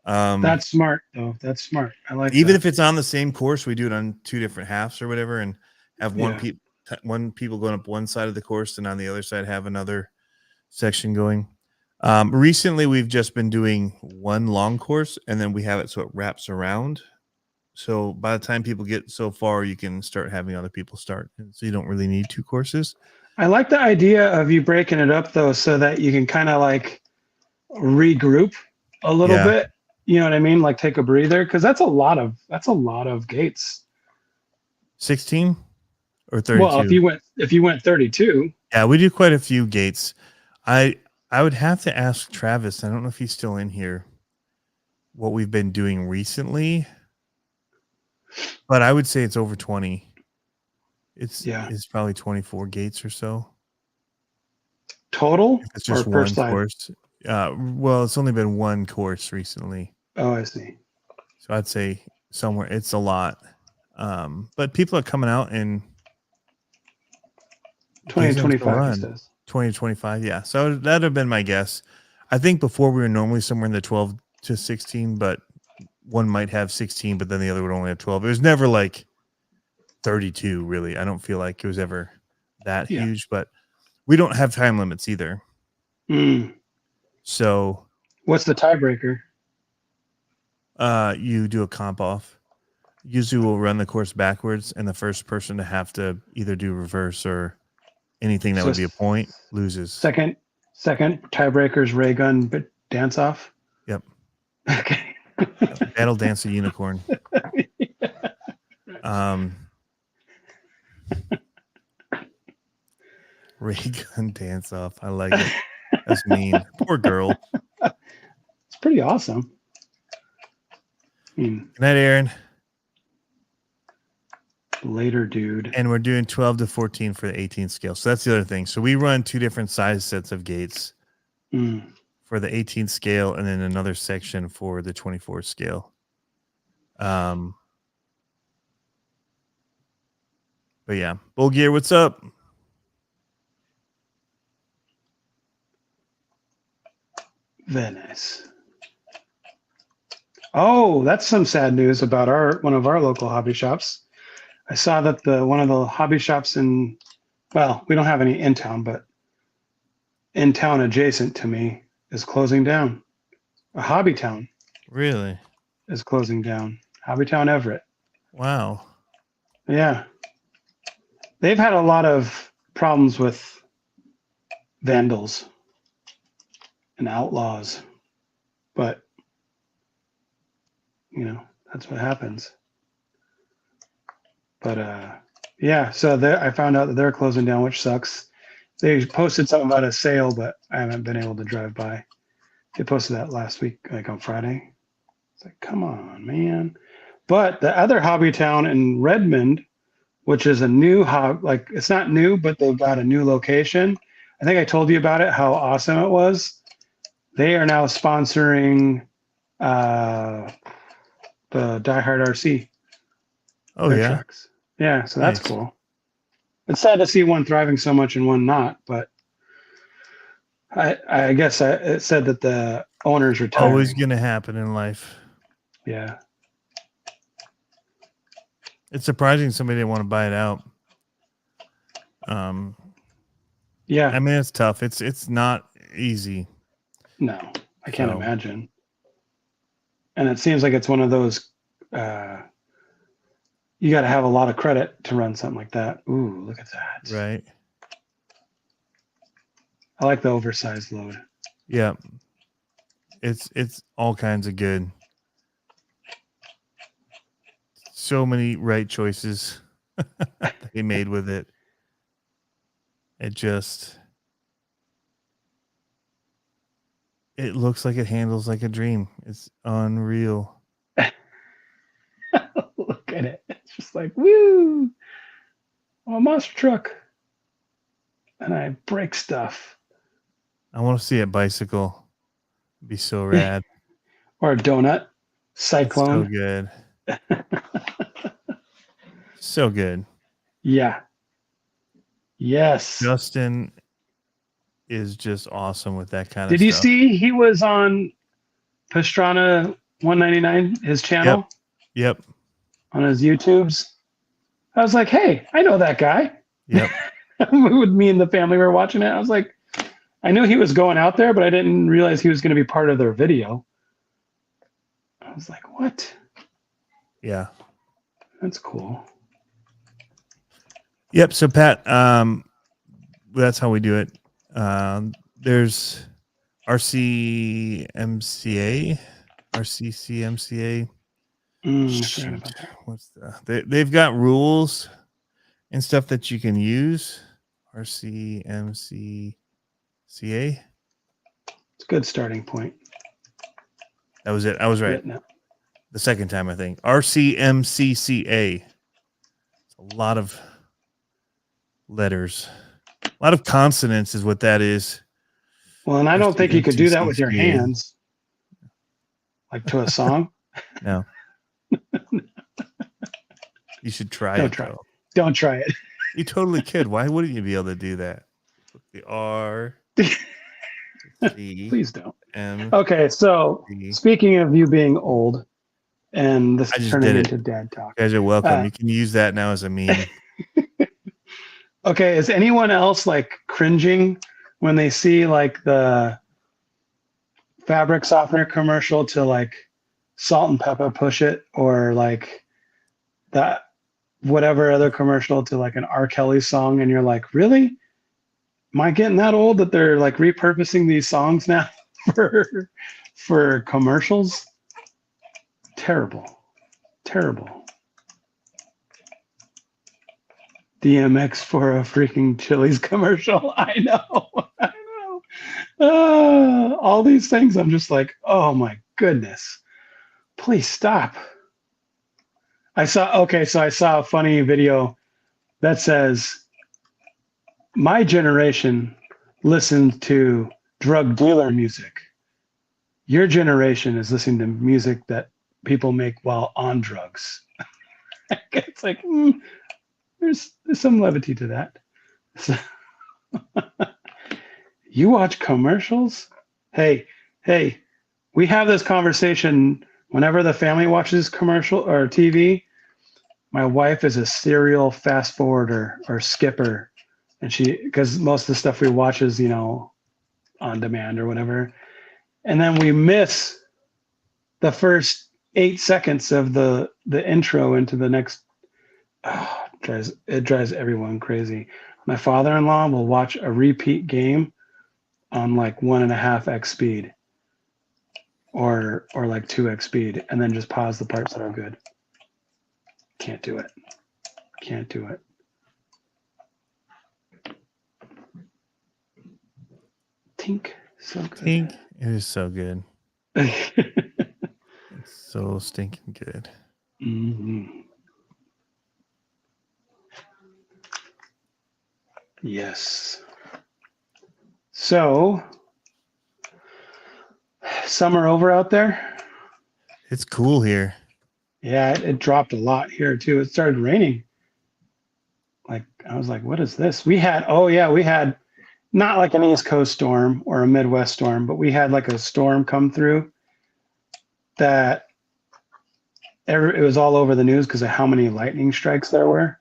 That's smart though. That's smart. I like even that. If it's on the same course, we do it on 2 different halves or whatever, and have one people going up one side of the course, and on the other side have another section going. Recently we've just been doing one long course, and then we have it so it wraps around. So by the time people get so far, you can start having other people start. So you don't really need 2 courses. I like the idea of you breaking it up though, so that you can kind of like regroup a little bit. You know what I mean? Like take a breather, because that's a lot of gates. 16 or 32? Well, if you went 32. Yeah, we do quite a few gates. I would have to ask Travis. I don't know if he's still in here. What we've been doing recently, but I would say it's over 20. It's probably 24 gates or so. Total? If it's just one course. Well, it's only been one course recently. Oh, I see. So I'd say somewhere it's a lot. But people are coming out and 20 and 25 he says. 20 to 25, yeah. So that'd have been my guess. I think before we were normally somewhere in the 12 to 16, but one might have 16, but then the other would only have 12. It was never like 32, really. I don't feel like it was ever that huge, but we don't have time limits either. So what's the tiebreaker? You do a comp off. Usually we'll run the course backwards, and the first person to have to either do reverse or anything that would be a point loses. Second tiebreaker's ray gun but dance off. Yep. Okay. Battle dance a unicorn. Ray gun dance off. I like it. That's mean. Poor girl. It's pretty awesome. Good night, Aaron. Later, dude. And we're doing 12 to 14 for the 18 scale. So that's the other thing. So we run two different size sets of gates for the 18 scale, and then another section for the 24 scale. But yeah, Bull Gear, what's up? Very nice. Oh, that's some sad news about one of our local hobby shops. I saw that one of the hobby shops we don't have any in town, but in town adjacent to me is closing down. A hobby town. Really? Is closing down. Hobby Town Everett. Wow. Yeah. They've had a lot of problems with vandals and outlaws, but that's what happens. But so I found out that they're closing down, which sucks. They posted something about a sale, but I haven't been able to drive by. They posted that last week, like on Friday. It's like, come on, man. But the other hobby town in Redmond, which is a new it's not new, but they've got a new location. I think I told you about it, how awesome it was. They are now sponsoring the Die Hard RC. Oh, yeah. Trucks. Yeah, so that's cool. It's sad to see one thriving so much and one not, but I guess it said that the owner's retiring. Always going to happen in life. Yeah. It's surprising somebody didn't want to buy it out. Yeah. I mean, it's tough. It's not easy. No, I can't imagine. And it seems like it's one of those you got to have a lot of credit to run something like that. Ooh, look at that. Right. I like the oversized load. Yeah. It's all kinds of good. So many right choices they made with it. It looks like it handles like a dream. It's unreal. Look at it. It's just like, woo! I'm a monster truck. And I break stuff. I want to see a bicycle. It'd be so rad. Or a donut. Cyclone. It's so good. So good. Yeah. Yes. Justin is just awesome with that kind of stuff. Did you see he was on Pastrana 199, his channel? Yep. On his YouTubes? I was like, hey, I know that guy. Yep. With me and the family were watching it. I was like, I knew he was going out there, but I didn't realize he was going to be part of their video. I was like, what? Yeah. That's cool. Yep. So Pat, that's how we do it. There's RCMCA, RCCMCA. I forgot about that. What's they've got rules and stuff that you can use. RCMCCA. It's a good starting point. That was it. I was right. The second time, I think. RCMCCA. It's a lot of letters. A lot of consonants is what that is. Well, and I don't think you could do that with your hands. Like to a song? No. You should try Don't it. Try though. Don't try it. You totally could. Why wouldn't you be able to do that? The R. Please don't. Okay, so speaking of you being old, and this is turning into dad talk. You guys are welcome. You can use that now as a meme. Okay, is anyone else like cringing when they see like the fabric softener commercial to like Salt and Pepper Push It, or like that whatever other commercial to like an R. Kelly song, and you're like, really? Am I getting that old that they're like repurposing these songs now for commercials? Terrible. DMX for a freaking Chili's commercial. I know. All these things, I'm just like, oh my goodness. Please stop. I saw a funny video that says, my generation listened to drug dealer music. Your generation is listening to music that people make while on drugs. It's like, there's some levity to that. So, you watch commercials? Hey, we have this conversation whenever the family watches commercial or TV. My wife is a serial fast forwarder or skipper. And because most of the stuff we watch is, on demand or whatever. And then we miss the first 8 seconds of the intro into the next. It drives everyone crazy. My father-in-law will watch a repeat game on like 1.5x speed or like 2x speed, and then just pause the parts that are good. Can't do it. Tink, so good. Tink, it is so good. It's so stinking good. Mm-hmm. Yes. So, summer over out there? It's cool here. Yeah, it dropped a lot here too. It started raining. Like, I was like, what is this? We had not like an East Coast storm or a Midwest storm, but we had like a storm come through that it was all over the news because of how many lightning strikes there were.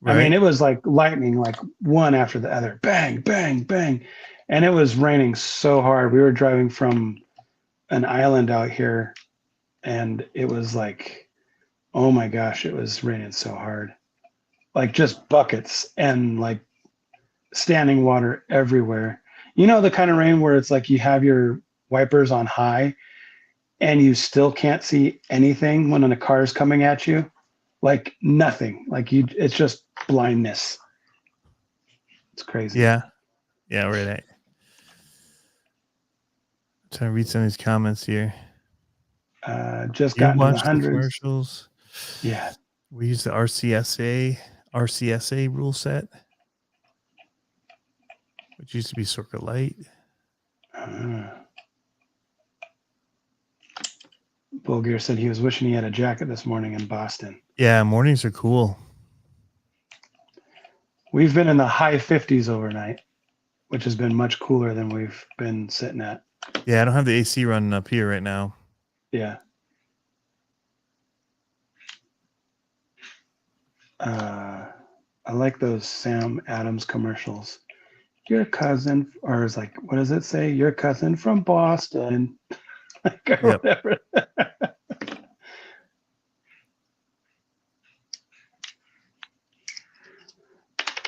Right. I mean, it was like lightning, like one after the other, bang, bang, bang. And it was raining so hard. We were driving from an island out here, and it was like, oh my gosh, it was raining so hard. Like just buckets and like standing water everywhere. You know, the kind of rain where it's like you have your wipers on high and you still can't see anything when a car is coming at you. Like nothing. Like it's just blindness. It's crazy. Yeah, right. I'm trying to read some of these comments here. Just got into the hundreds. Commercials. Yeah. We use the RCSA rule set, which used to be Circuit Light. Bulgir said he was wishing he had a jacket this morning in Boston. Yeah, mornings are cool. We've been in the high 50s overnight, which has been much cooler than we've been sitting at. Yeah, I don't have the AC running up here right now. Yeah. I like those Sam Adams commercials. Your cousin, or it's like, what does it say? Your cousin from Boston. Like, or whatever.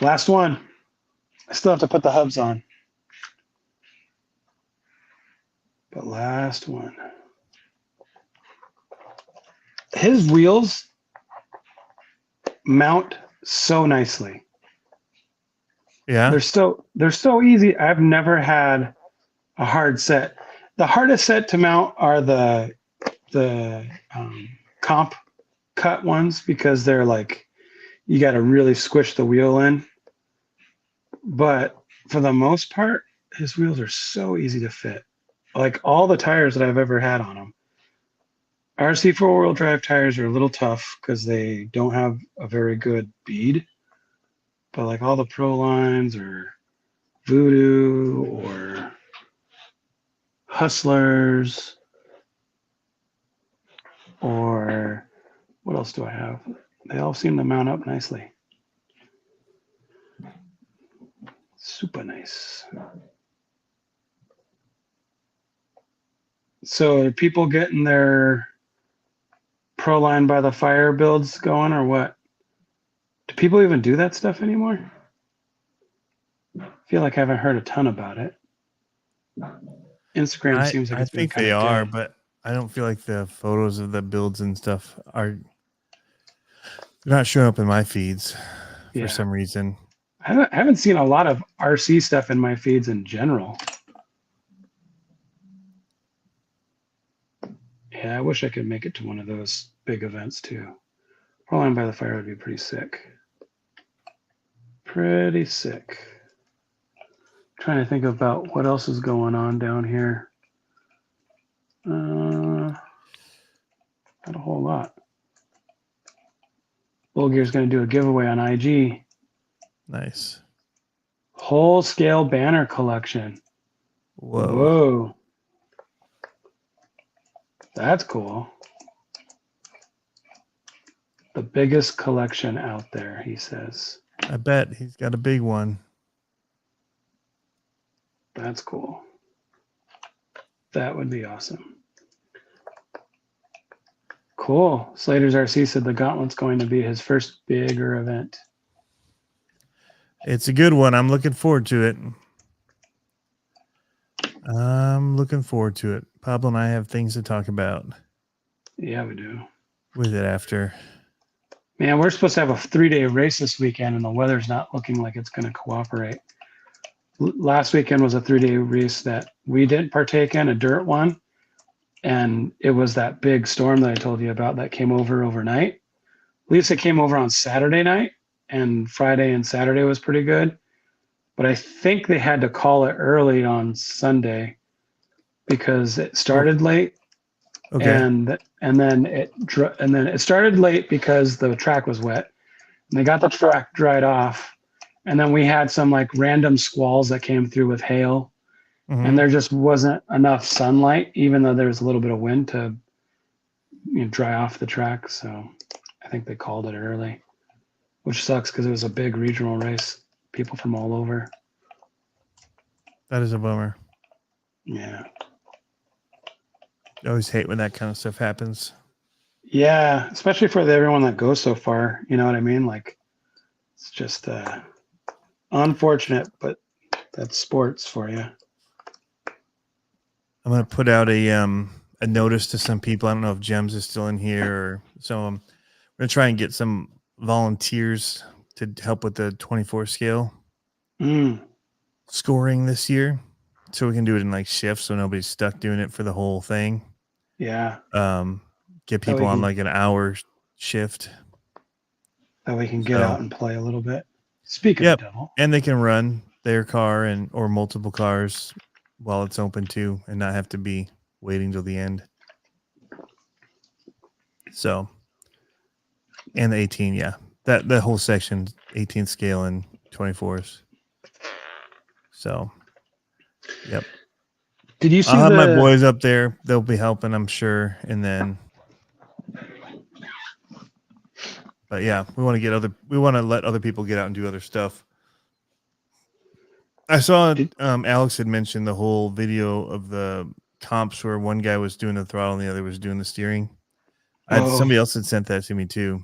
Last one. I still have to put the hubs on. But last one. His wheels mount so nicely. Yeah. They're so easy. I've never had a hard set. The hardest set to mount are the comp cut ones because they're like you got to really squish the wheel in. But for the most part, his wheels are so easy to fit. Like all the tires that I've ever had on them. RC four-wheel drive tires are a little tough because they don't have a very good bead. But like all the Pro lines or Voodoo or Hustlers or what else do I have? They all seem to mount up nicely. Super nice. So are people getting their Pro Line by the Fire builds going or what? Do people even do that stuff anymore? I feel like I haven't heard a ton about it. Instagram seems like I it's been think kind they of are, dead. but I don't feel like the photos of the builds and stuff are not showing up in my feeds for some reason. I haven't seen a lot of RC stuff in my feeds in general. Yeah, I wish I could make it to one of those big events too. Pro Line by the Fire would be pretty sick. Pretty sick. Trying to think about what else is going on down here. Not a whole lot. Bull Gear's going to do a giveaway on IG. Nice. Whole scale banner collection. Whoa. That's cool. The biggest collection out there, he says. I bet he's got a big one. That's cool. That would be awesome. Cool. Slater's RC said the Gauntlet's going to be his first bigger event. It's a good one. I'm looking forward to it. Pablo and I have things to talk about. Yeah, we do. With it after. Man, we're supposed to have a 3-day race this weekend, and the weather's not looking like it's going to cooperate. Last weekend was a 3-day race that we didn't partake in, a dirt one. And it was that big storm that I told you about that came over overnight. At least it came over on Saturday night, and Friday and Saturday was pretty good. But I think they had to call it early on Sunday because it started late. Okay. And then it started late because the track was wet. And they got the track dried off. And then we had some like random squalls that came through with hail. Mm-hmm. And there just wasn't enough sunlight, even though there was a little bit of wind to dry off the track. So I think they called it early, which sucks because it was a big regional race. People from all over. That is a bummer. Yeah. I always hate when that kind of stuff happens. Yeah, especially for everyone that goes so far. You know what I mean? Like, it's just unfortunate, but that's sports for you. I'm going to put out a notice to some people. I don't know if Gems is still in here or some of them. We're going to try and get some volunteers to help with the 24 scale scoring this year. So we can do it in like shifts so nobody's stuck doing it for the whole thing. Yeah. Get people on like an hour shift. That we can get out and play a little bit. Speaking of the devil. And they can run their car or multiple cars while it's open too and not have to be waiting till the end. So, and the 18, yeah. That whole section, 18 scale and 24s. So, yep. Did you see I'll have my boys up there. They'll be helping, I'm sure. And then, but yeah, we want to let other people get out and do other stuff. I saw Alex had mentioned the whole video of the comps where one guy was doing the throttle and the other was doing the steering. Somebody else had sent that to me too.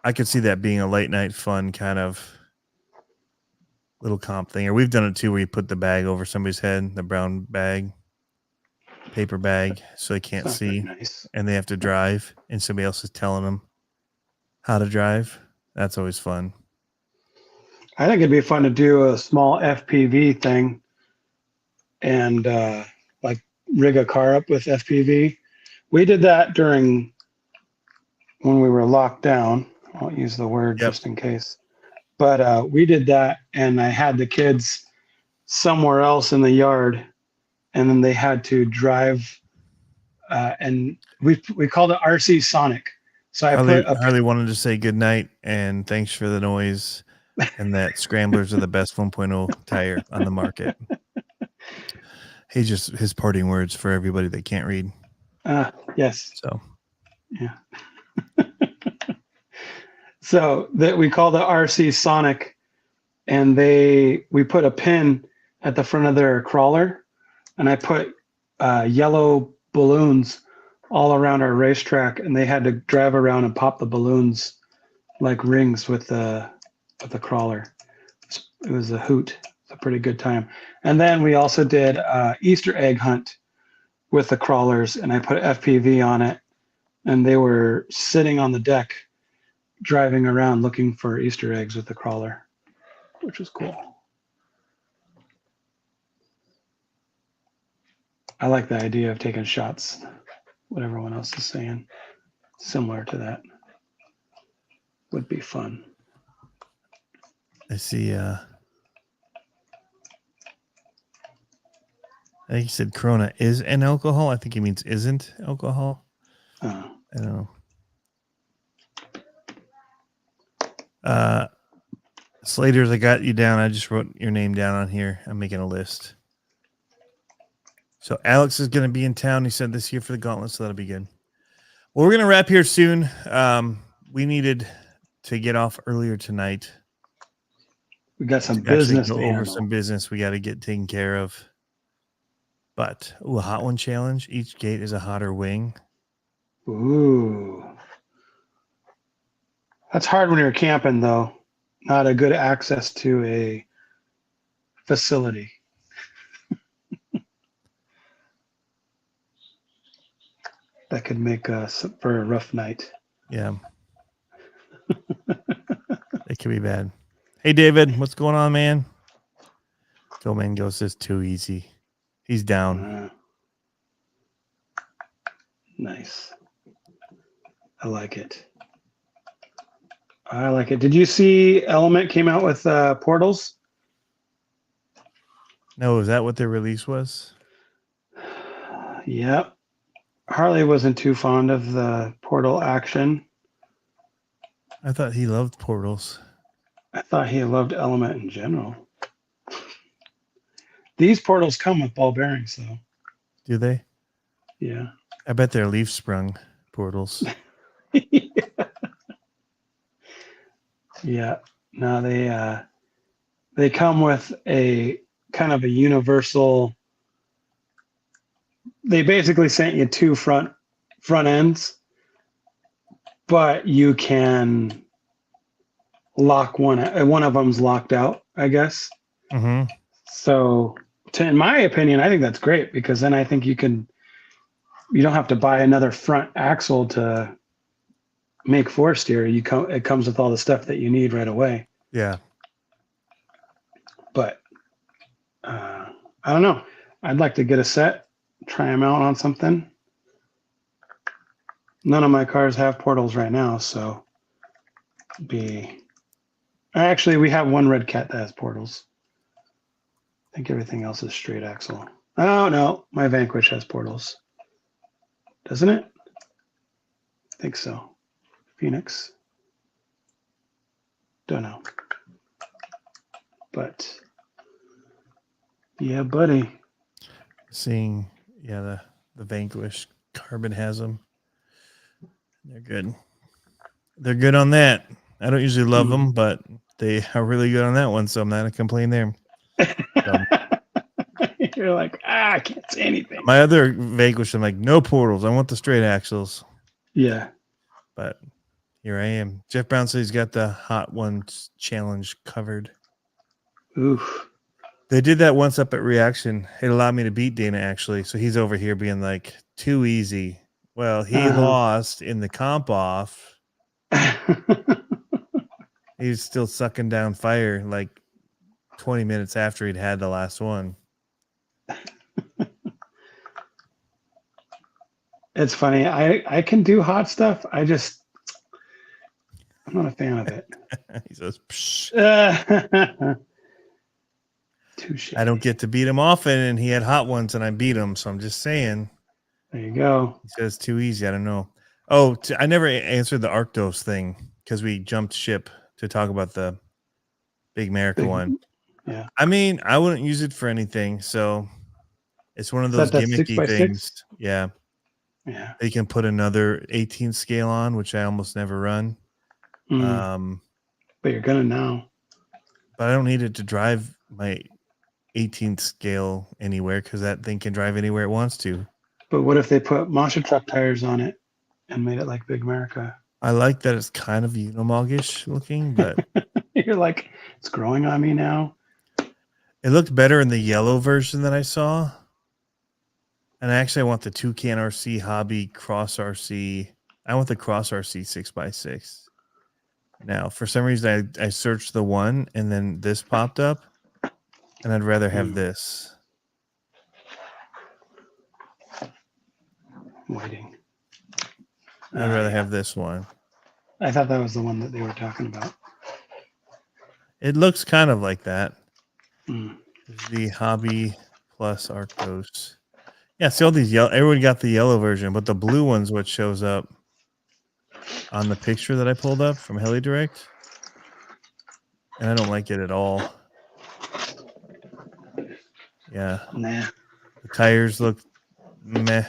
I could see that being a late night fun kind of little comp thing. Or we've done it too where you put the bag over somebody's head, the brown bag. paper bag so they can't see, nice. and they have to drive, and somebody else is telling them how to drive. That's always fun. I think it'd be fun to do a small FPV thing and like rig a car up with FPV. We did that during when we were locked down. I won't use the word just in case. But we did that, and I had the kids somewhere else in the yard, and then they had to drive, and we called it RC Sonic. So Harley wanted to say good night and thanks for the noise, and that Scramblers are the best 1.0 tire on the market. His parting words for everybody that can't read. Yes. So yeah. So that we call the RC Sonic, and we put a pin at the front of their crawler, and I put yellow balloons all around our racetrack, and they had to drive around and pop the balloons like rings with the crawler. It was a hoot. It's a pretty good time. And then we also did Easter egg hunt with the crawlers, and I put FPV on it, and they were sitting on the deck driving around looking for Easter eggs with the crawler, which was cool. I like the idea of taking shots, what everyone else is saying. Similar to that. Would be fun. I see. I think he said Corona is an alcohol. I think he means isn't alcohol. Oh. I don't know. Slaters, I got you down. I just wrote your name down on here. I'm making a list. So Alex is going to be in town, he said, this year for the Gauntlet, so that'll be good. Well, we're going to wrap here soon. We needed to get off earlier tonight. We got some business to go over some business we got to get taken care of. But a hot one challenge. Each gate is a hotter wing. Ooh. That's hard when you're camping, though. Not a good access to a facility. That could make for a rough night. Yeah. It could be bad. Hey, David, what's going on, man? Phil Mango says too easy. He's down. Nice. I like it. I like it. Did you see Element came out with portals? No, is that what their release was? Yep. Harley wasn't too fond of the portal action. I thought he loved portals. I thought he loved Element in general. These portals come with ball bearings, though. Do they? Yeah. I bet they're leaf sprung portals. Yeah. No, they come with a kind of a universal. They basically sent you two front ends, but you can lock one. One of them's locked out, I guess. Mm-hmm. So, in my opinion, I think that's great because then I think you don't have to buy another front axle to make force steer. It comes with all the stuff that you need right away. Yeah. But I don't know. I'd like to get a set, try them out on something. None of my cars have portals right now, so actually we have one Red Cat that has portals. I think everything else is straight axle. Oh no, my Vanquish has portals. Doesn't it? I think so. Phoenix. Don't know. But yeah, buddy. Seeing, the Vanquish Carbon has them. They're good. They're good on that. I don't usually love them, but they are really good on that one, so I'm not going to complain there. You're like, I can't say anything. My other Vanquish, I'm like, no portals. I want the straight axles. Yeah. But here I am. Jeff Brown says he's got the Hot Ones challenge covered. Oof. They did that once up at Reaction. It allowed me to beat Dana, actually. So he's over here being like, too easy. Well, he lost in the comp off. He's still sucking down fire like 20 minutes after he'd had the last one. It's funny. I can do hot stuff. I'm not a fan of it. He says, Touche. I don't get to beat him often, and he had hot ones, and I beat him. So I'm just saying. There you go. He says too easy. I don't know. Oh, I never answered the Arctos thing because we jumped ship to talk about the Big America one. Yeah. I mean, I wouldn't use it for anything. So it's one of those gimmicky things. Yeah. Yeah. They can put another 18 scale on, which I almost never run. But you're gonna now. But I don't need it to drive my 18th scale anywhere because that thing can drive anywhere it wants to. But what if they put monster truck tires on it and made it like Big America? I like that it's kind of Unimog-ish looking, but you're like, it's growing on me now. It looked better in the yellow version that I saw. And I want the Toucan RC Hobby Cross RC. I want the Cross RC 6x6. Now, for some reason, I searched the one and then this popped up. And I'd rather have this. Waiting. I'd rather have this one. I thought that was the one that they were talking about. It looks kind of like that. The Hobby Plus Arctos. Yeah, see all these yellow. Everyone got the yellow version, but the blue one's what shows up on the picture that I pulled up from HeliDirect. And I don't like it at all. Yeah. Nah. The tires look meh.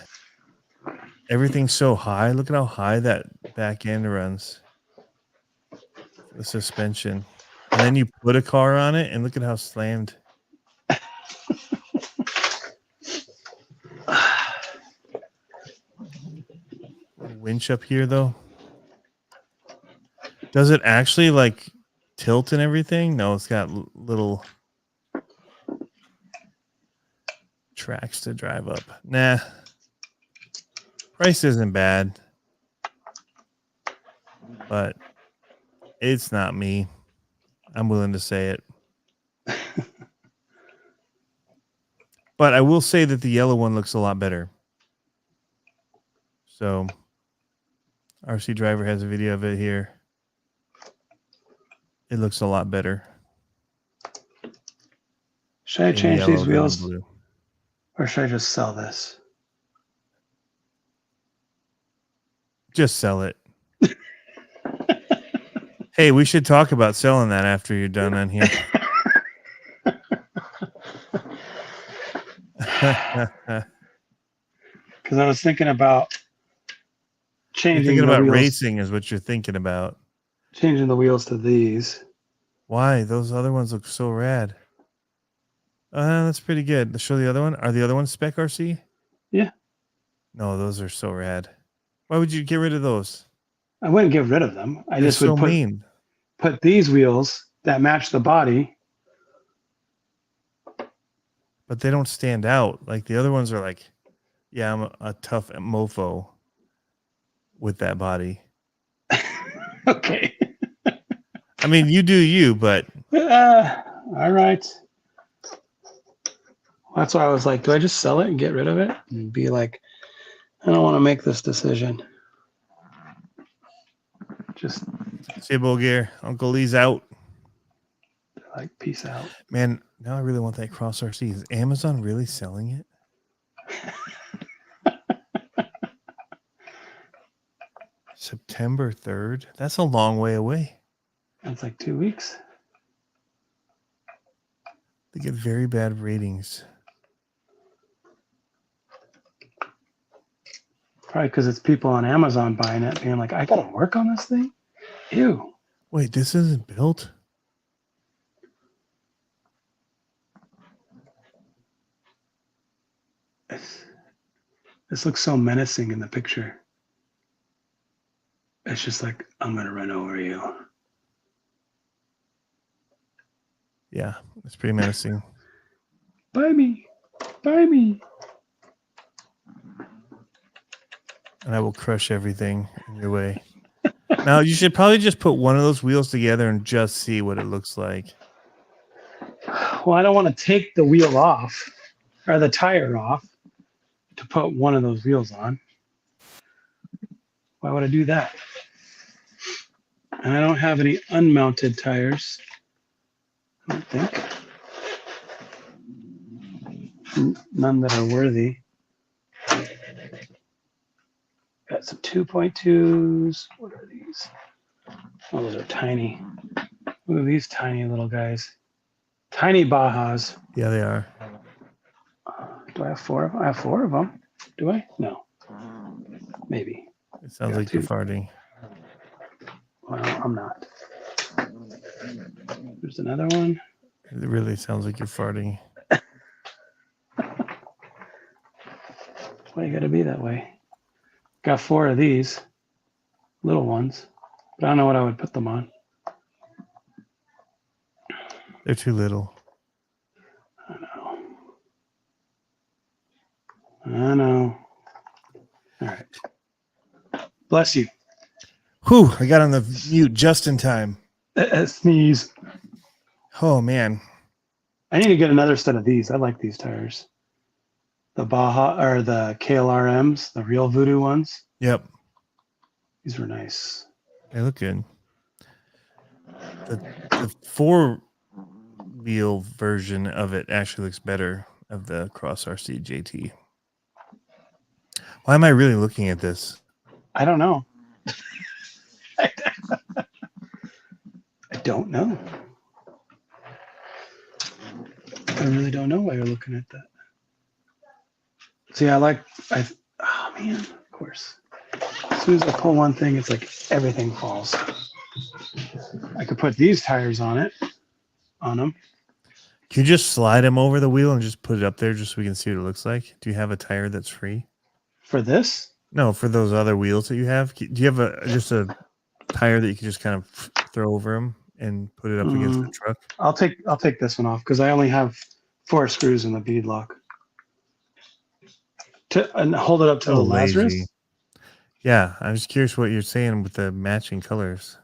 Everything's so high. Look at how high that back end runs. The suspension. And then you put a car on it and look at how slammed. Winch up here though. Does it actually like tilt and everything? No, it's got little tracks to drive up. Nah. Price isn't bad. But it's not me. I'm willing to say it. But I will say that the yellow one looks a lot better. So RC Driver has a video of it here. It looks a lot better. Should I change these wheels? Or should I just sell this? Just sell it. Hey, we should talk about selling that after you're done on here. Because I was thinking about changing. You're thinking the about wheels, racing is what you're thinking about. Changing the wheels to these. Why? Those other ones look so rad. That's pretty good. Let's show the other one. Are the other ones Spec RC? Yeah. No, those are so rad. Why would you get rid of those? I wouldn't get rid of them. I just would put these wheels that match the body. But they don't stand out. Like the other ones are like, yeah, I'm a tough mofo with that body. Okay. I mean, you do you, but. All right. That's why I was like, do I just sell it and get rid of it? And be like, I don't want to make this decision. Just. See you, Bulgare. Uncle Lee's out. Like, peace out. Man, now I really want that Cross RC. Is Amazon really selling it? September 3rd? That's a long way away. That's like 2 weeks. They get very bad ratings. Probably because it's people on Amazon buying it, being like, I got to work on this thing? Ew. Wait, this isn't built? This looks so menacing in the picture. It's just like, I'm going to run over you. Yeah, it's pretty menacing. Buy me. Buy me. And I will crush everything in your way. Now, you should probably just put one of those wheels together and just see what it looks like. Well, I don't want to take the wheel off or the tire off to put one of those wheels on. Why would I do that? And I don't have any unmounted tires. I don't think. None that are worthy. Got some 2.2s. What are these? Oh, those are tiny. Look at these tiny little guys. Tiny Bajas. Yeah, they are. Do I have four of them? I have four of them. Do I? No. Maybe. It sounds like you're farting. Well, I'm not. There's another one. It really sounds like you're farting. Why you gotta be that way? Got four of these little ones, but I don't know what I would put them on. They're too little. I know. All right. Bless you. Whew, I got on the mute just in time. Sneeze. Oh, man. I need to get another set of these. I like these tires. The Baja or the KLRMs, the real Voodoo ones. Yep. These were nice. They look good. The four-wheel version of it actually looks better, of the Cross RC JT. Why am I really looking at this? I don't know. I don't know. I really don't know why you're looking at that. See, oh man, of course. As soon as I pull one thing, it's like everything falls. I could put these tires on them. Can you just slide them over the wheel and just put it up there just so we can see what it looks like? Do you have a tire that's free? For this? No, for those other wheels that you have. Do you have just a tire that you can just kind of throw over them and put it up against the truck? I'll take this one off because I only have 4 screws in the bead lock. And hold it up to the Lazarus. Lazy. Yeah, I'm just curious what you're saying with the matching colors.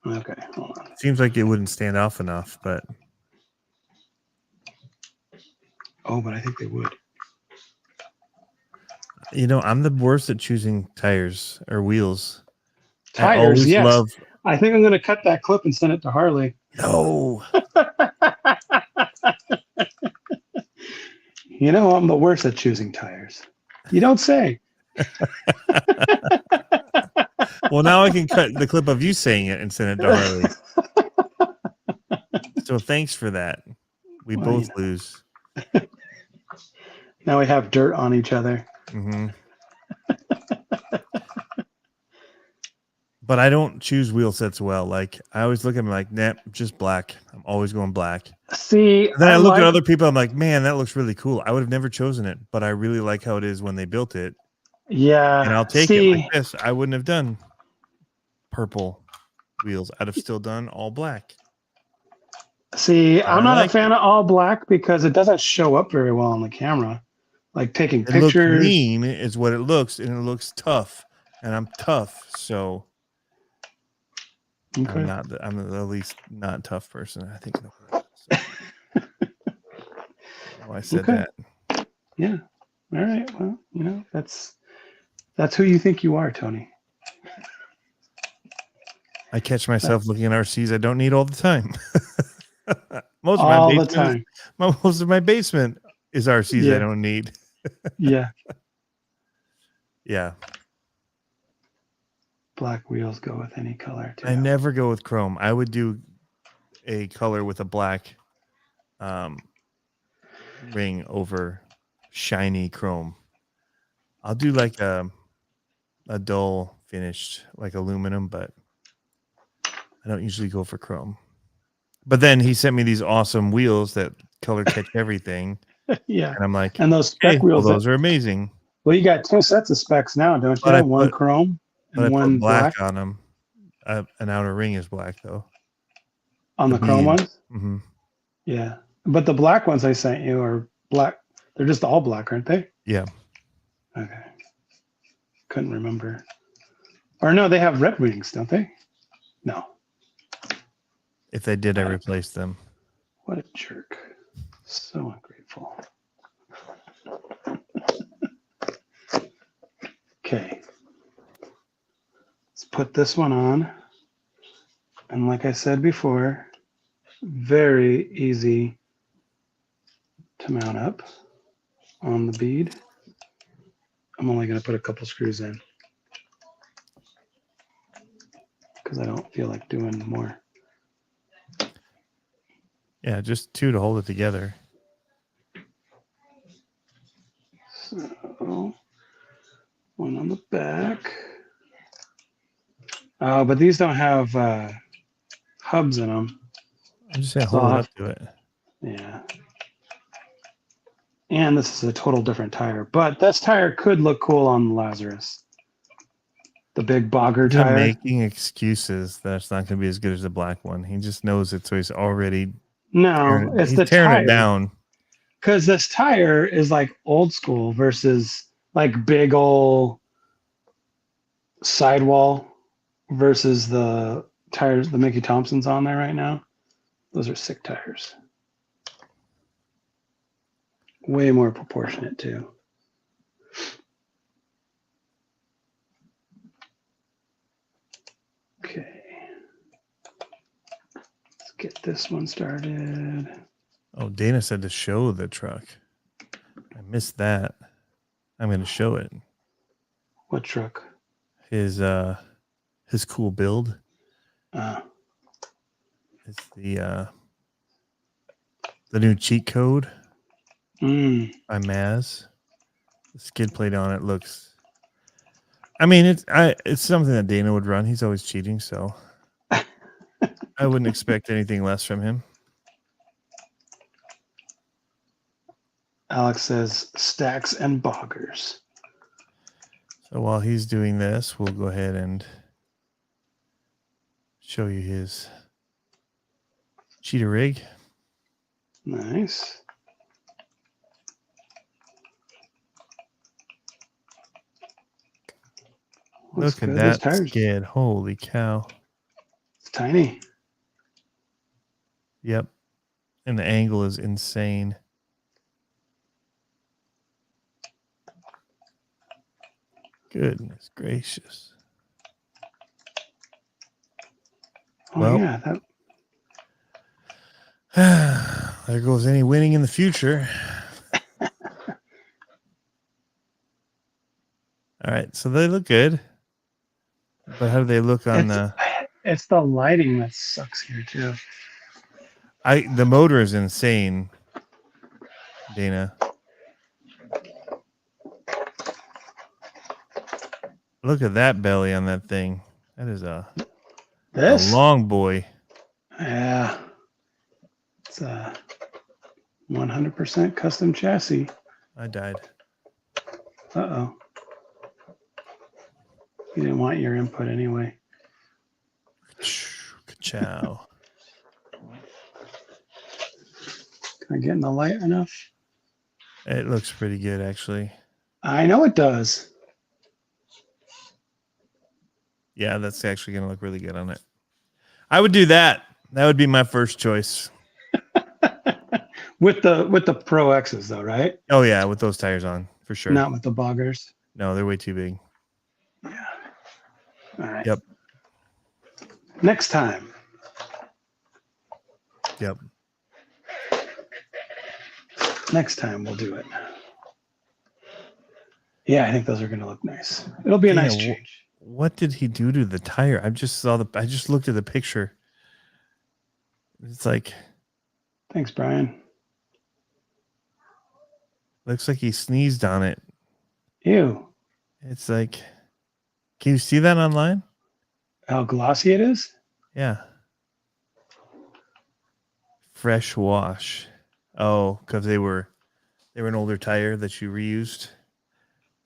Okay, hold on. Seems like it wouldn't stand off enough, but but I think they would. You know, I'm the worst at choosing tires or wheels. Tires, yes. I think I'm going to cut that clip and send it to Harley. No. You know, I'm the worst at choosing tires. You don't say. Well, now I can cut the clip of you saying it and send it to Harley. So thanks for that. We both lose. Now we have dirt on each other. Mm-hmm. But I don't choose wheel sets well. Like, I always look at them like, nah, just black. I'm always going black. See, and then I look at other people. I'm like, man, that looks really cool. I would have never chosen it, but I really like how it is when they built it. Yeah. And I'll take it like this. I wouldn't have done purple wheels. I'd have still done all black. See, I'm not a fan of all black because it doesn't show up very well on the camera. Like taking pictures. It looks mean is what it looks, and it looks tough. And I'm tough, so okay. I'm the least not tough person, I think. I said that. Yeah. All right. Well, you know, that's who you think you are, Tony. I catch myself looking at RCs I don't need all the time. Most of my basement is RCs I don't need. Yeah. Yeah. Black wheels go with any color too. I never go with chrome. I would do a color with a black ring over shiny chrome. I'll do like a dull finished like aluminum, but I don't usually go for chrome. But then he sent me these awesome wheels that color catch everything. Yeah. And I'm like, and those spec wheels, those are amazing. Well, you got 2 sets of specs now, don't you? One chrome and one black on them. An outer ring is black though. On the chrome ones? Mm-hmm. Yeah. But the black ones I sent you are black. They're just all black, aren't they? Yeah. Okay. Couldn't remember. Or no, they have red wings, don't they? No. If they did, I replaced them. What a jerk. So ungrateful. Okay. Let's put this one on. And like I said before, very easy to mount up on the bead. I'm only going to put a couple screws in because I don't feel like doing more. Yeah, just 2 to hold it together. So, one on the back. Oh, but these don't have hubs in them. I'm just saying, hold it up to it. Yeah. And this is a total different tire. But this tire could look cool on the Lazarus. The big bogger tire. Making excuses that it's not going to be as good as the black one. He just knows it, so he's already he's the tearing tire. it down. Because this tire is like old school versus like big old sidewall versus the tires the Mickey Thompson's on there right now. Those are sick tires. Way more proportionate too. Okay. Let's get this one started. Oh, Dana said to show the truck. I missed that. I'm going to show it. What truck? His cool build. It's the new cheat code by Maz. The skid plate on it looks. I mean, it's something that Dana would run. He's always cheating, so I wouldn't expect anything less from him. Alex says stacks and boggers. So while he's doing this, we'll go ahead and show you his cheetah rig. Nice. Look at that skid. Holy cow. It's tiny. Yep. And the angle is insane. Goodness gracious. Oh, well, yeah. There goes any winning in the future. All right. So they look good. But how do they look on It's the lighting that sucks here too. The motor is insane, Dana. Look at that belly on that thing. That is a long boy. Yeah. It's a 100% custom chassis. I died. Uh-oh. You didn't want your input anyway. Ciao. Can I get in the light enough? It looks pretty good, actually. I know it does. Yeah, that's actually going to look really good on it. I would do that. That would be my first choice. with the Pro X's though, right? Oh yeah, with those tires on, for sure. Not with the boggers. No, they're way too big. Yeah. All right. Yep. Next time. Yep. Next time we'll do it. Yeah, I think those are going to look nice. It'll be a nice change. What did he do to the tire? I just looked at the picture. It's like. Thanks, Brian. Looks like he sneezed on it. Ew. It's like. Can you see that online? How glossy it is? Yeah. Fresh wash. Oh, because they were an older tire that you reused.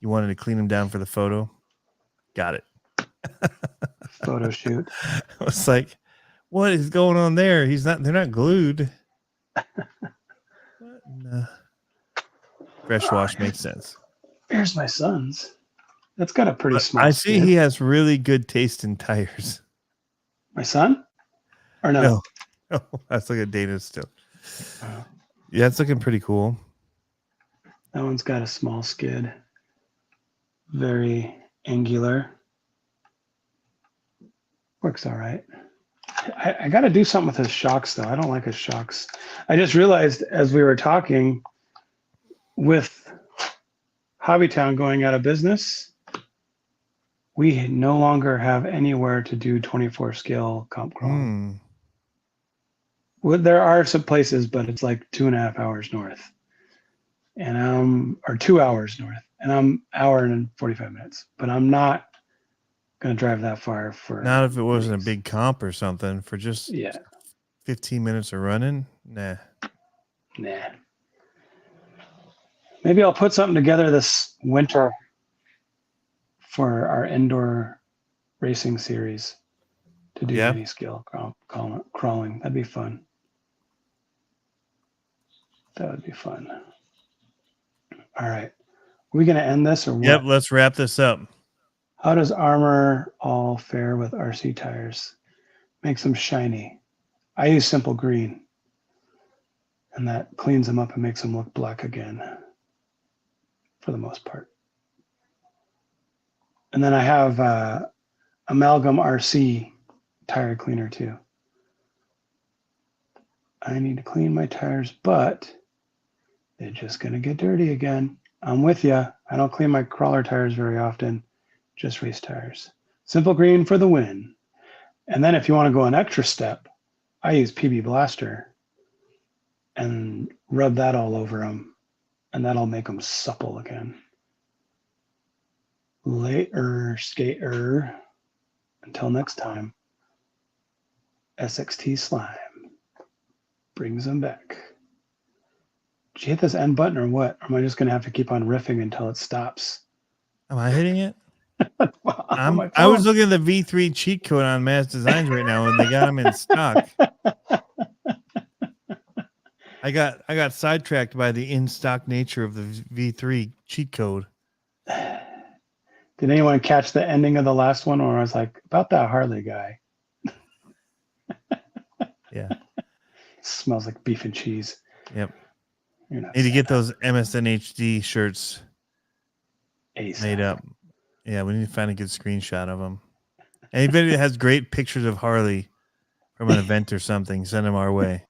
You wanted to clean them down for the photo. Got it. Photo shoot. I was like, what is going on there? They're not glued. fresh wash makes sense. Here's my son's. That's got a pretty small I see skid. he has really good taste in tires. My son? Or no? No. That's like a Dana still. Yeah, it's looking pretty cool. That one's got a small skid. Very angular. Works all right. I got to do something with his shocks, though. I don't like his shocks. I just realized as we were talking, with Hobbytown going out of business, we no longer have anywhere to do 24 scale comp crawling. Well, there are some places, but it's like 2.5 hours north, and or 2 hours north, and I'm an hour and 45 minutes. But I'm not gonna drive that far for. Not if it wasn't a big comp or something for just 15 minutes of running. Nah. Maybe I'll put something together this winter for our indoor racing series to do any skill crawling. That'd be fun. That would be fun. All right. Are we going to end this or what? Yep, let's wrap this up. How does Armor All fare with RC tires? Makes them shiny. I use simple green, and that cleans them up and makes them look black again for the most part. And then I have Amalgam RC tire cleaner too. I need to clean my tires, but they're just going to get dirty again. I'm with you. I don't clean my crawler tires very often, just race tires. Simple green for the win. And then if you want to go an extra step, I use PB Blaster and rub that all over them, and that'll make them supple again. Later, skater. Until next time, SXT Slime brings them back. Did you hit this end button or what? Or am I just going to have to keep on riffing until it stops? Am I hitting it? I was looking at the V3 cheat code on Mass Designs right now, and they got them in stock. I got sidetracked by the in-stock nature of the V3 cheat code. Did anyone catch the ending of the last one, or I was like, about that Harley guy? Yeah. Smells like beef and cheese. Yep. Need to get those MSNHD shirts made up. Yeah, we need to find a good screenshot of them. Anybody that has great pictures of Harley from an event or something, send them our way.